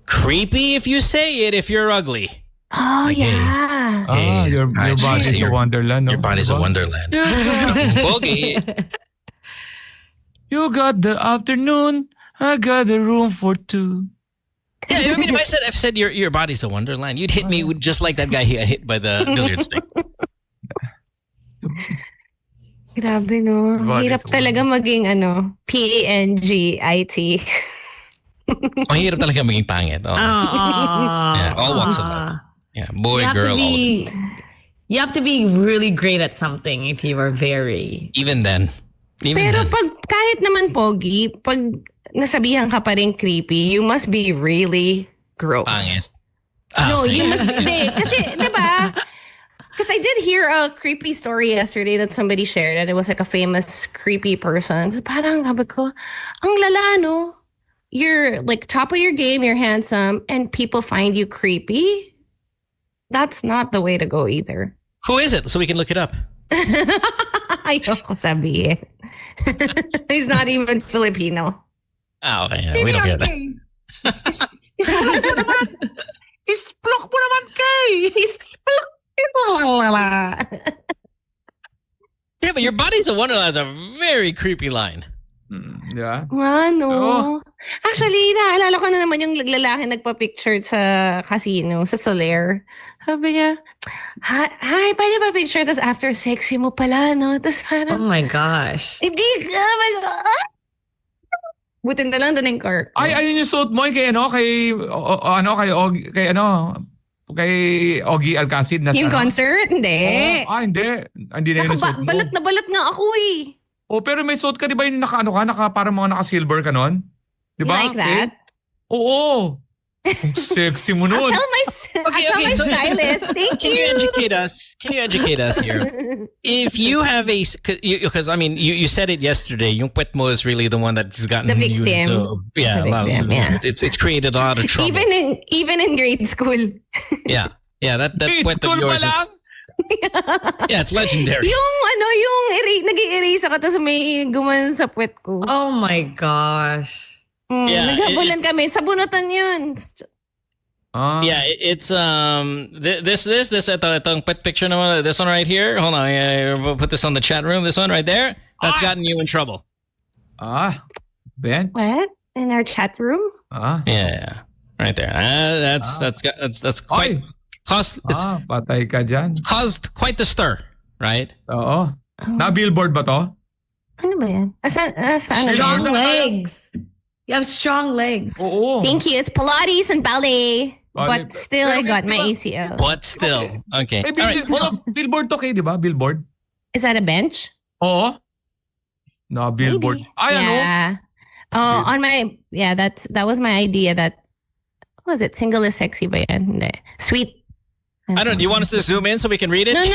Creepy if you say it if you're ugly. Oh, Okay. yeah. Ah, your body's a Wonderland, no? Your body's a Diba? wonderland. Okay. You got the afternoon, I got the room for 2. Yeah, I mean, if I've said your body's a wonderland, you'd hit me with just like that guy hit by the billiard stick. Grabe, no? Body Hirap is talaga maging, P-A-N-G-I-T. Mahirap talaga maging pangit. Oh. Yeah, all walks of life. Yeah, boy, You have girl, to all of be. You have to be really great at something if you are very. even then. Pero kahit naman pogi, pag nasabihan ka pa rin creepy, you must be really gross. Pangit. No, you must be. Hindi, kasi, diba? Because I did hear a creepy story yesterday that somebody shared and it was like a famous creepy person. So parang sabi ko, ang lala, no? You're like top of your game, you're handsome, and people find you creepy? That's not the way to go either. Who is it? So we can look it up. Ayoko sabihin. He's not even Filipino. Okay. Yeah, we don't care that. Isplok mo naman kay! Yeah, but your body's a wonderland is a very creepy line. Di ba? Ano? Oo. Actually, naalala ko na naman yung lalaki nagpa-picture sa casino, sa Soler. Sabi niya, hi, pwede ba picture? Tapos after sexy mo pala, no? Tapos Oh parang, my gosh. hindi ka, oh my God. Butin na lang doon yung car. Ay, ayun yung suot mo kay kay Ogie Alcacid na Yung concert? Hindi. hindi. Hindi na yun yung suot mo. Balat na balat nga ako eh. Oh, pero may suot ka, di ba yung parang mga naka-silver ka nun? Di ba? Like that? Oo. Ang sexy mo nun. I'll tell my so- stylist. Thank Can you you. educate us? Can you educate us here? If you have because I mean, you said it yesterday. Yung puwet mo is really the one that's gotten The you victim. into The victim, yeah. It's created a lot of trouble. Even in grade school. yeah, that Grade puwet school of yours pa lang? is yeah, it's legendary. yung nag-i-erase ako tapos may guman sa puwet ko. Oh my gosh. Yeah, Naghabulan it's- kami. Sabunutan yun. Yeah, it's itong put picture naman, this one right here. Hold on, we'll put this on the chat room. This one right there. That's gotten you in trouble. Ben? What? In our chat room? Yeah, right there. That's quite Ay. it's Patay ka dyan. caused quite the stir, right? Oo. Na-billboard ba to? Ano ba yan? Saan Strong ba yan? legs. You have strong legs. Oo. Thank you. It's Pilates and ballet. Ballet. But still, I got my ACL. But still, okay. Eh, All right, hold on. billboard to kay, di ba? Billboard? Is that a bench? Oo. Na-billboard. Maybe. Ay, ano? Yeah. Oh, on my, yeah, that was my idea that, what was it? Single is sexy ba yan? Hindi. Sweet. I don't know. Do you want us to zoom in so we can read it? No.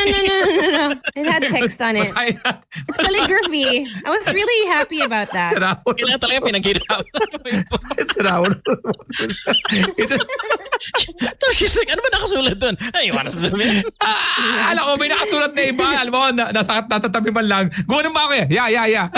It had text on it. Calligraphy. I was really happy about that. Sarawon. Kailangan talaga pinag-hirap. Sarawon. So she's like, ano ba nakasulat doon? Hey, you want us to zoom in? Alam ko, may nakasulat na iba. Alam mo, natatabi man lang. Gumanon ba ako eh? Yeah.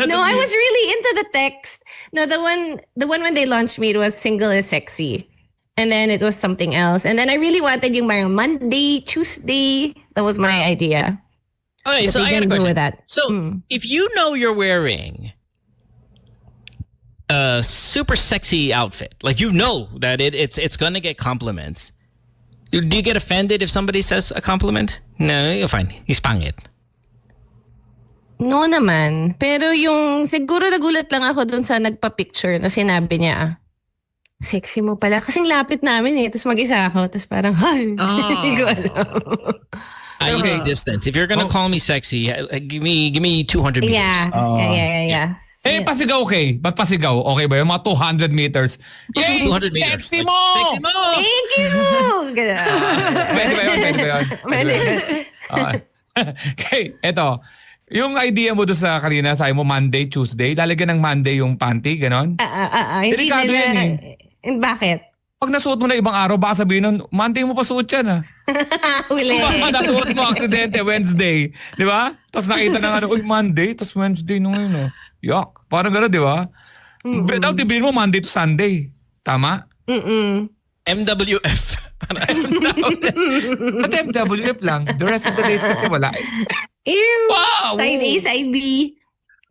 No, I was really into the text. No, the one when they launched me, it was single is sexy. And then it was something else. And then I really wanted yung parang Monday, Tuesday. That was my idea. Okay, But so they I got a didn't go question. with that. So if you know you're wearing a super sexy outfit, like you know that it's gonna get compliments, do you get offended if somebody says a compliment? No, you're fine. He's pangit. No naman. Pero yung siguro nagulat lang ako dun sa nagpa-picture na sinabi niya, sexy mo pala. Kasing lapit namin eh. Tapos mag-isa ako. Tapos parang, hindi ko alam. I need distance. If you're gonna call me sexy, give me 200 meters. Yeah. Eh, pasigaw okay. Ba't pasigaw? Okay ba yun? Mga 200 meters. Yay! 200 meters. Sexy Like, mo! Sexy mo! Thank you! Pwede ba yun? Pwede. Okay, eto. Yung idea mo doon sa kanina, sabi mo Monday, Tuesday, lalagyan ng Monday yung panty, ganon? Hindi Delikado nila. yan Bakit? Pag nasuot mo na ibang araw, baka sabihin nun, Monday mo pa suot yan Uli. Baka nasuot mo aksidente, Wednesday. Di ba? Tapos nakita na uy, Monday, tapos Wednesday nung yun. Yuck. Parang gano'n, di ba? Daw, tibihin mo Monday to Sunday. Tama? MWF. At MWF lang. The rest of the days kasi wala. Ew. Wow! Side A, side B.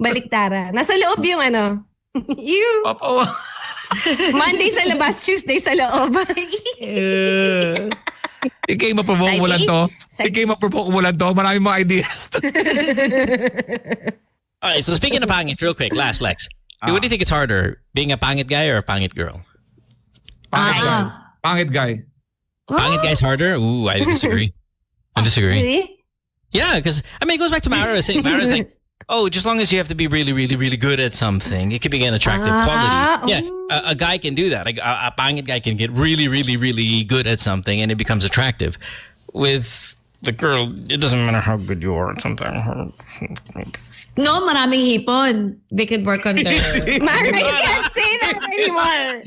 Baliktara. Nasa loob yung ano. You. Monday sa labas, Tuesday sa loob. Si Kay, maprovoke mo lang to. Si Sagi. Kay, maprovoke mo lang to. Maraming mga ideas. All right, so speaking of pangit, real quick, last Lex. What do you think it's harder, being a pangit guy or a pangit girl? Pangit guy. Pangit guy. Pangit guy's harder? Ooh, I disagree. I disagree. Really? Yeah, because I mean, it goes back to Mara saying, oh, just long as you have to be really, really, really good at something, it could be an attractive quality. Yeah, a guy can do that. A pangit guy can get really, really, really good at something, and it becomes attractive. With the girl, it doesn't matter how good you are at something. No, maraming hipon. They could work on their... Mara, you can't say that anymore.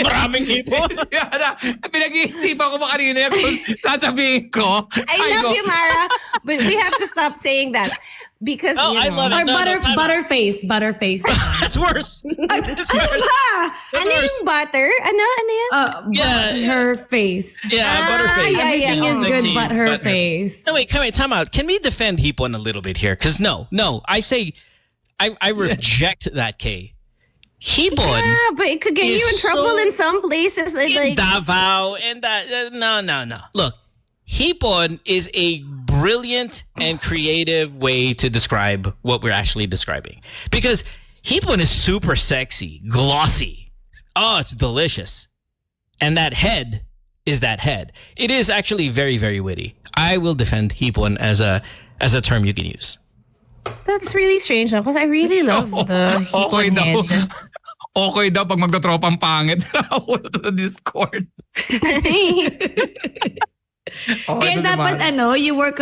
Maraming hipon. Pinag-iisipan ko ba kanina yan kung sasabihin ko. I love you, Mara. But we have to stop saying that. Because, Oh, you I know. love Or it. No, time out. butterface. That's worse. That's worse. Ano yung butter? Ano yan? Yeah, her face. Yeah, butterface. yeah, Everything is good Sexy, but her but- face. No, wait, time out. Can we defend Hipon a little bit here? Because no, I say, I reject that, Kay. Hipon Yeah, but it could get you in is trouble so- in some places. in Davao and that. No. Look, Hipon is a brilliant and creative way to describe what we're actually describing. Because Hipon is super sexy, glossy. Oh, it's delicious. And that head is that head. It is actually very, very witty. I will defend Hipon as a term you can use. That's really strange because I really love the Okay hipon daw. head. Okay daw pag magtotropang pangit. Ako to the Discord. Okay Kaya na dapat naman. you work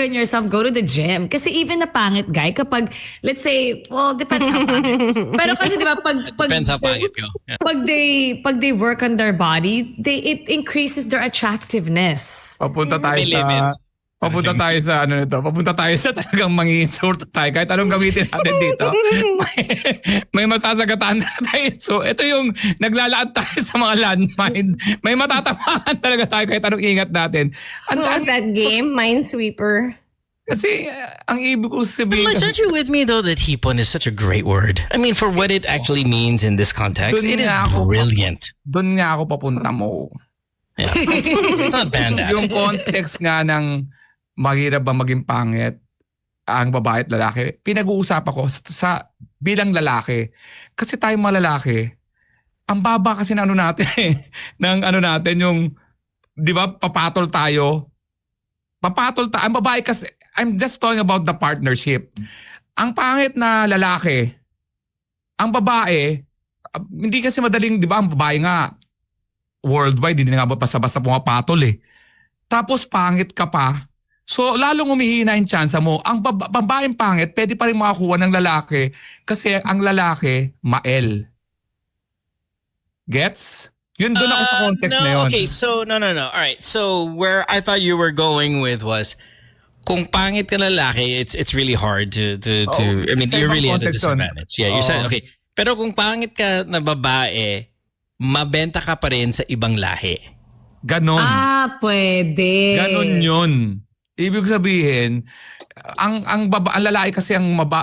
on yourself, go to the gym. Kasi even a pangit guy, kapag, let's say, well, depends how pangit. Pero kasi di ba, pag Depends how pangit go. Yeah. pag they work on their body, it increases their attractiveness. Papunta tayo May sa... limit. Papunta tayo sa ano nito. Papunta tayo sa talagang mangi-insult tayo. Kahit anong gamitin natin dito. may masasagataan na tayo. So ito yung naglalaan tayo sa mga landmine. May matatamaan talaga tayo kahit anong ingat natin. What was that game? Minesweeper. Kasi ang ibig ko sabihin... Lex, aren't you with me though that hipon is such a great word? I mean, for what it actually means in this context, Dun it is nga ako- brilliant. Doon nga ako papunta mo. Yeah. It's not banned that. Yung context nga ng mahirap ba maging pangit ang babae at lalaki, pinag-uusapan ko sa bilang lalaki. Kasi tayong mga lalaki, ang baba kasi na ano natin ng ano natin yung, di ba, papatol tayo. Ang babae kasi, I'm just talking about the partnership. Ang pangit na lalaki, ang babae, hindi kasi madaling, di ba, ang babae nga, worldwide, hindi na nga ba basta-basta pumapatol eh. Tapos pangit ka pa, so, lalong umihina yung tsansa mo. Ang babaeng pangit, pwede pa rin makakuha ng lalaki kasi ang lalaki, mael. Gets? Yun doon ako sa context no, na yun. Okay, so no. All right. So where I thought you were going with was kung pangit ka lalaki, it's really hard to I mean, sa you're ibang really at a context yun. disadvantage. Yeah, you're saying, Oo. okay. Pero kung pangit ka na babae, mabenta ka pa rin sa ibang lahi. Ganon. Pwede. Ganon yun. Ibig sabihin, ang lalaki kasi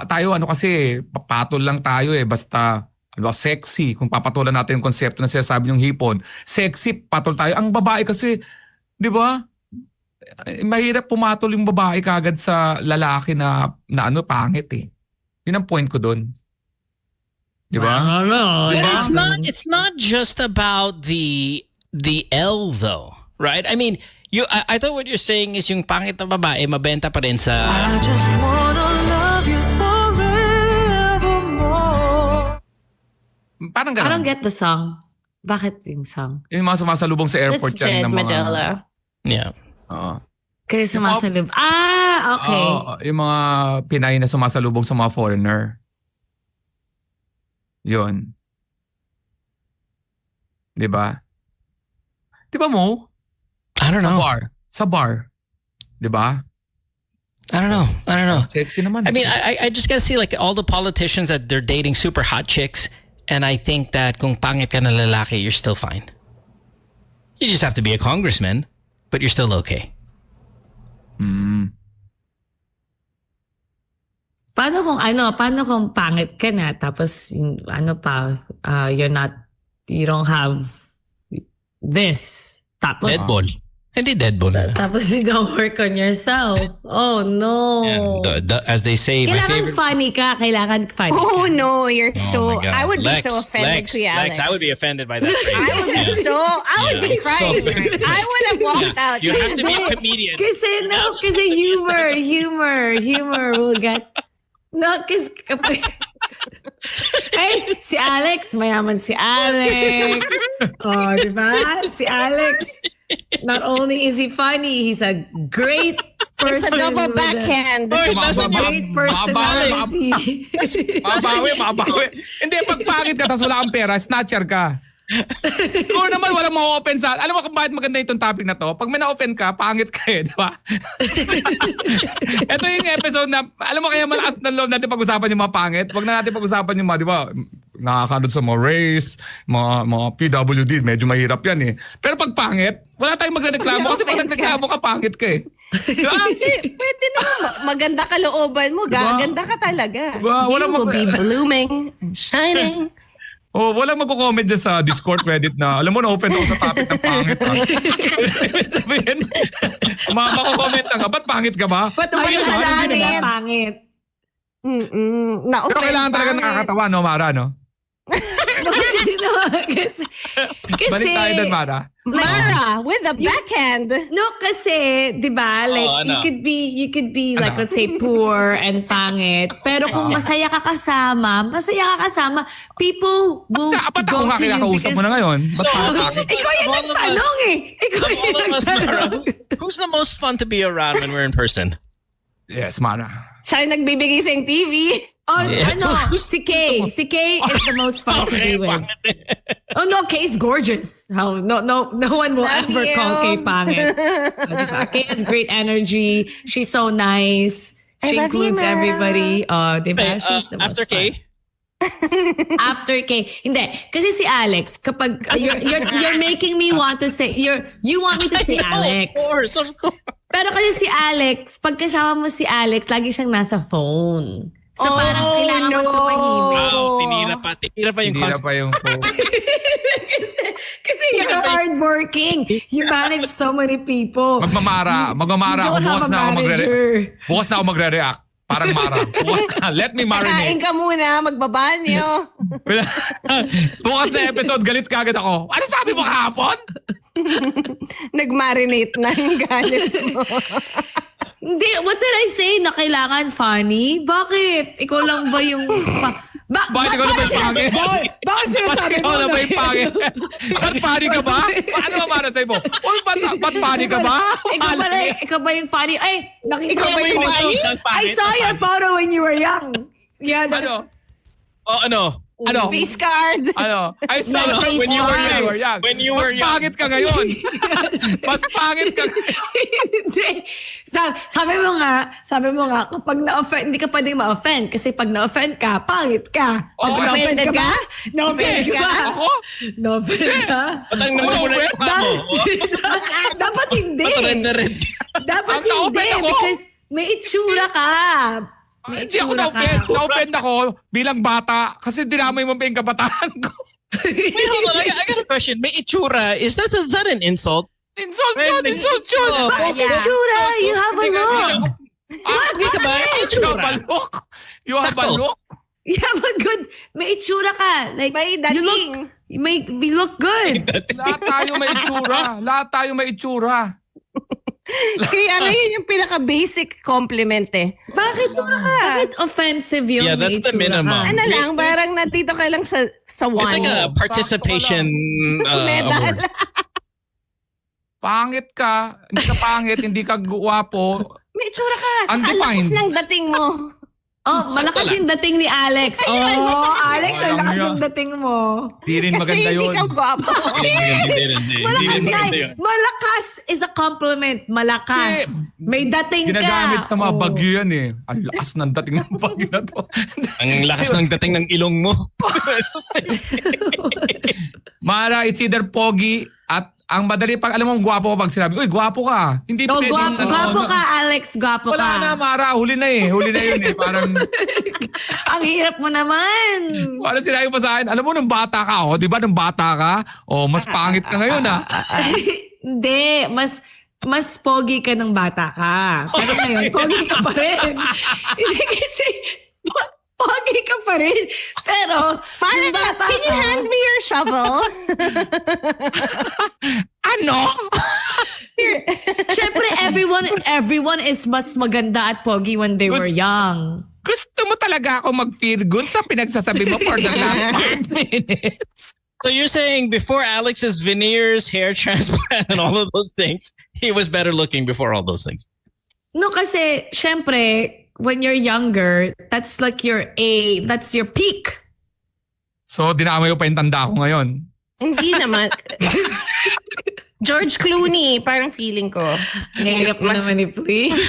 tayo ano kasi papatol lang tayo eh basta sexy. Kung papatulan natin yung konsepto na sinasabi yung hipon, sexy, patol tayo. Ang babae kasi, di ba? Mahirap pumatol yung babae kagad sa lalaki na ano pangit eh. Yun ang point ko doon. Di ba? But it's not just about the L though, right? I mean, I thought what you're saying is yung pangit na babae mabenta pa rin sa Parang I don't gano'n. get the song. Bakit yung song? Yung mga sumasalubong sa airport That's Jed ng mga... Medela. yeah. Oo. Kaya sumasalub. Okay. Oo, yung mga Pinay na sumasalubong sa mga foreigner. Yun. Di ba? Di ba mo? I don't know. Sa bar. Di ba? I don't know. Sexy naman. I mean, I just gotta see like all the politicians that they're dating super hot chicks, and I think that kung pangit ka na lalaki, you're still fine. You just have to be a congressman, but you're still okay. Paano kung pangit ka na tapos you don't have this. Tapos Deadball. Hindi deadball. tapos you don't work on yourself. Oh no. Yeah, as they say, my Kailangan favorite. funny ka. Oh no, you're so. my God. I would be Lex, so offended, Lex, Kuya Alex. Lex, I would be offended by that phrase. I would be I would be Yeah, crying. so- I would have walked out. You have to be a comedian. Kasi humor will get. No, kasi ay, si Alex, mayaman si Alex. Oh, di ba? Si Alex, not only is he funny, he's a great It's a person. double with a backhand. Great personality. Mabawi. Hindi, pag pangit ka tapos wala kang pera, snatcher ka. Or naman walang ma-open sa... Alam mo kung bakit maganda itong topic na to? Pag may na-open ka, pangit ka di ba? Ito yung episode na... Alam mo kaya malakas na loob natin pag-usapan yung mga pangit? Huwag na natin pag-usapan yung mga, di ba? Nakakanood sa mga race, mga PWD, medyo mahirap yan eh. Pero pag pangit, wala tayong magreklamo kasi pag nagreklamo ka, pangit ka eh. Diba? Kasi pwede naman maganda ka looban mo. Gaganda ka talaga. Diba? You Walang will be blooming and shining. Oh, walang magko-comment dyan sa Discord Reddit na, alam mo, na-open ako sa topic ng pangit. Ha? Sabihin, mako-comment ka, ba't pangit ka ba? But wala Ayun, sa hindi na amin. pangit. Pero kailangan talaga nakakatawa, no, Mara, no? No, kasi Balik tayo doon, Mara. Mara, with a backhand. no, kasi, di ba, like, ano? you could be like, Ano? let's say, poor and pangit. Pero kung masaya ka kasama, people will Ba't ako go nga to you kinakausap mo na ngayon? Ba't pangit? Ikaw yung All of us. nagtanong eh. Ikaw All yung of us, Mara. nagtanong. Who's the most fun to be around when we're in person? Yes, Mara. Siya yung nagbibigay sa TV. Oh, si Kay. Si Kay is the most fun to be with. Oh no, Kay's gorgeous. No one will Love ever you. call Kay pangit. Diba? Kay has great energy. She's so nice. She I love you, includes Mara. everybody. Diba? She's the most After fun. K? After Kay. Hindi. Kasi si Alex, kapag you're making me want to say, you want me to say Alex. Of course. Pero kasi si Alex, pag kasama mo si Alex, lagi siyang nasa phone. So parang kailangan mo tumahimik. Wow, tinira pa yung Hindi na concept. pa yung phone. Kasi you're hardworking. You manage so many people. Magmamara ako. You don't have Bukas a na ako manager. Bukas na ako magre-react. Parang Mara. Bukas na. Let me Kain marinate. ka muna, magbabanyo. Bukas na episode, galit ka agad ako. Ano sabi mo kahapon? Nag-marinate na yung galit mo. Hindi, what did I say na kailangan funny? Bakit? Ikaw lang ba yung... Bakit ikaw na ba yung pangit? Bakit sinasabi mo? Ikaw na ba yung pangit? Ba't pangit ka ba? Ano ba Mara sa'yo mo? Uy, ba't pangit ka ba? Ikaw ba yung funny? Ay, nakita Ikaw ko ba yung yung funny? I saw your photo when you were young. Yeah, Ano? Oh, ano? Ano? Face card. Ano? I saw No, you when you were young. When you were Mas young. pangit ka ngayon. Mas pangit ka ngayon. Hindi. Sabi mo nga, kapag na-offend, hindi ka pwedeng ma-offend. Kasi pag na-offend ka, pangit ka. Pag Oh, na-offend offended ka ba? ka? Na-offend ka ba? Ako? Na-offend ka? Patang naman muna yung mukha mo. Dapat hindi. Patang na red. Dapat Ang na-offend hindi. ako. Because may itsura ka. May Hindi ako itsura ka. na-offend. Na-offend ako bilang bata kasi dinamay mo pa yung kabataan ko. Wait, hold on. I got a question. May itsura. Is that an insult? Insult yun! Insult yun! Bakit itsura? You have a look. Hindi ka ba? You have a Itsura. look. You have a Sakto. look. You have a good, may itsura ka. Like, May you look good. Lahat tayo may itsura. Lahat tayo may itsura. Kaya ngayon yung pinaka-basic compliment eh. Bakit offensive yung Yeah, may that's the itsura minimum. ka? Ano lang, parang nandito ka lang sa It's one. like a participation Medal. award. Pangit ka. Hindi ka pangit. Hindi ka guwapo. May itsura ka. Undefined. Ang lakas ng dating mo. Oh, malakas yung dating ni Alex. Oh, Alex, ang Alam lakas niya. ng dating mo. Di rin maganda Kasi hindi yun. ka gwapo. Malakas ka. Malakas is a compliment. Malakas. May dating ka. Ginagamit sa mga Oh. bagyo yan eh. Ang lakas ng dating ng bagyo na to. Ang lakas ng dating ng ilong mo. Mara, it's either pogi at ang madali pag alam mo gwapo ka pag sinabi, uy, gwapo ka. Hindi No, pwedeng, gwapo ka, Alex. Gwapo Wala ka. na, Mara. Huli na eh. Huli na yun eh. Parang, Ang hirap mo naman. wala sinabi pa sa akin. Alam mo, nung bata ka, di ba nung bata ka? Mas pangit ka ngayon Hindi. Mas pogi ka ng bata ka. Pero ngayon, pogi ka pa rin. Hindi kasi, pogi ka pa rin. Pero, Paano yung bata can you ka- hand me your shovel? Ano? Syempre, everyone is mas maganda at pogi when they were young. Gusto mo talaga ako mag-feel good sa pinagsasabi mo for the last 5 minutes? So you're saying before Alex's veneers, hair transplant, and all of those things, he was better looking before all those things. No, kasi, syempre, when you're younger, that's like that's your peak. So, dinamay mo pa yung tanda ko ngayon. Hindi naman. George Clooney, parang feeling ko. Hirap mo naman please.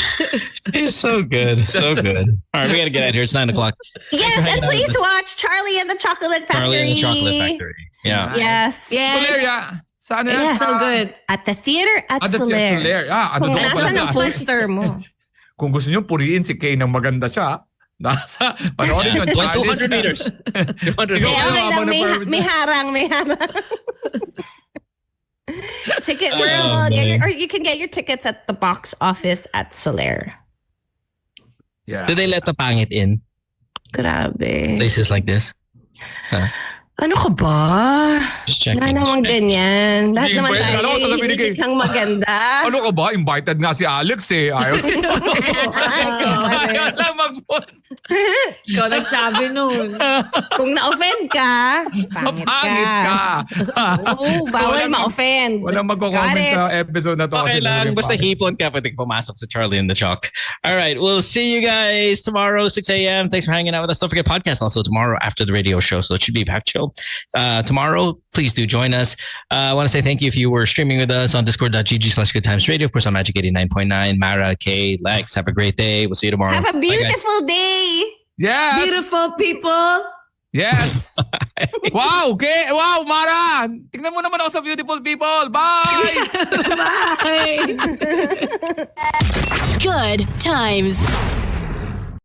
He's so good. So good. All right, we got to get out of here. It's 9 o'clock. Yes, and please watch Charlie and the Chocolate Factory. Charlie and the Chocolate Factory. Yeah. Yes. Soleria. Saan na? Yeah. So good. At the theater at At the Soler. Soler. Kung doon nasa pala. ng poster mo. Kung gusto nyo puriin si Kay ng maganda siya, nasa, panoorin nyo. 200 meters. 200 Siguro, Okay, okay habang lang, nag- may harang. Ticket, or you can get your tickets at the box office at Soler. Yeah. Do they let the pangit in Grabe. places like this? Ano ka ba? Just checking. Wala namang ganyan. Lahat Hindi naman ba? tayo, Alam ko, talaga hindi binigay. kang maganda. Ano ka ba? Invited nga si Alex eh. Ayaw. Ayaw lang mag-phone. Ikaw nagsabi nun. Kung na-offend ka, Pangit ka. Oo, bawal ma-offend. Walang magko-comment Got it. sa episode na to. Okay kasi lang. talagang Basta pangit. hipon ka, pwede ka pumasok sa Charlie and the Chalk. All right. We'll see you guys tomorrow, 6 a.m. Thanks for hanging out with us. Don't forget podcast also tomorrow after the radio show. So it should be back chill. Tomorrow, please do join us. I want to say thank you if you were streaming with us on discord.gg/goodtimesradio. Of course, on Magic 89.9. Mara, Kay, Lex, have a great day. We'll see you tomorrow. Have a Bye, guys. beautiful day. Yes. Beautiful people. Yes. Wow. Okay. Wow, Mara. Tingnan mo naman ako sa beautiful people. Bye. Bye. Good times.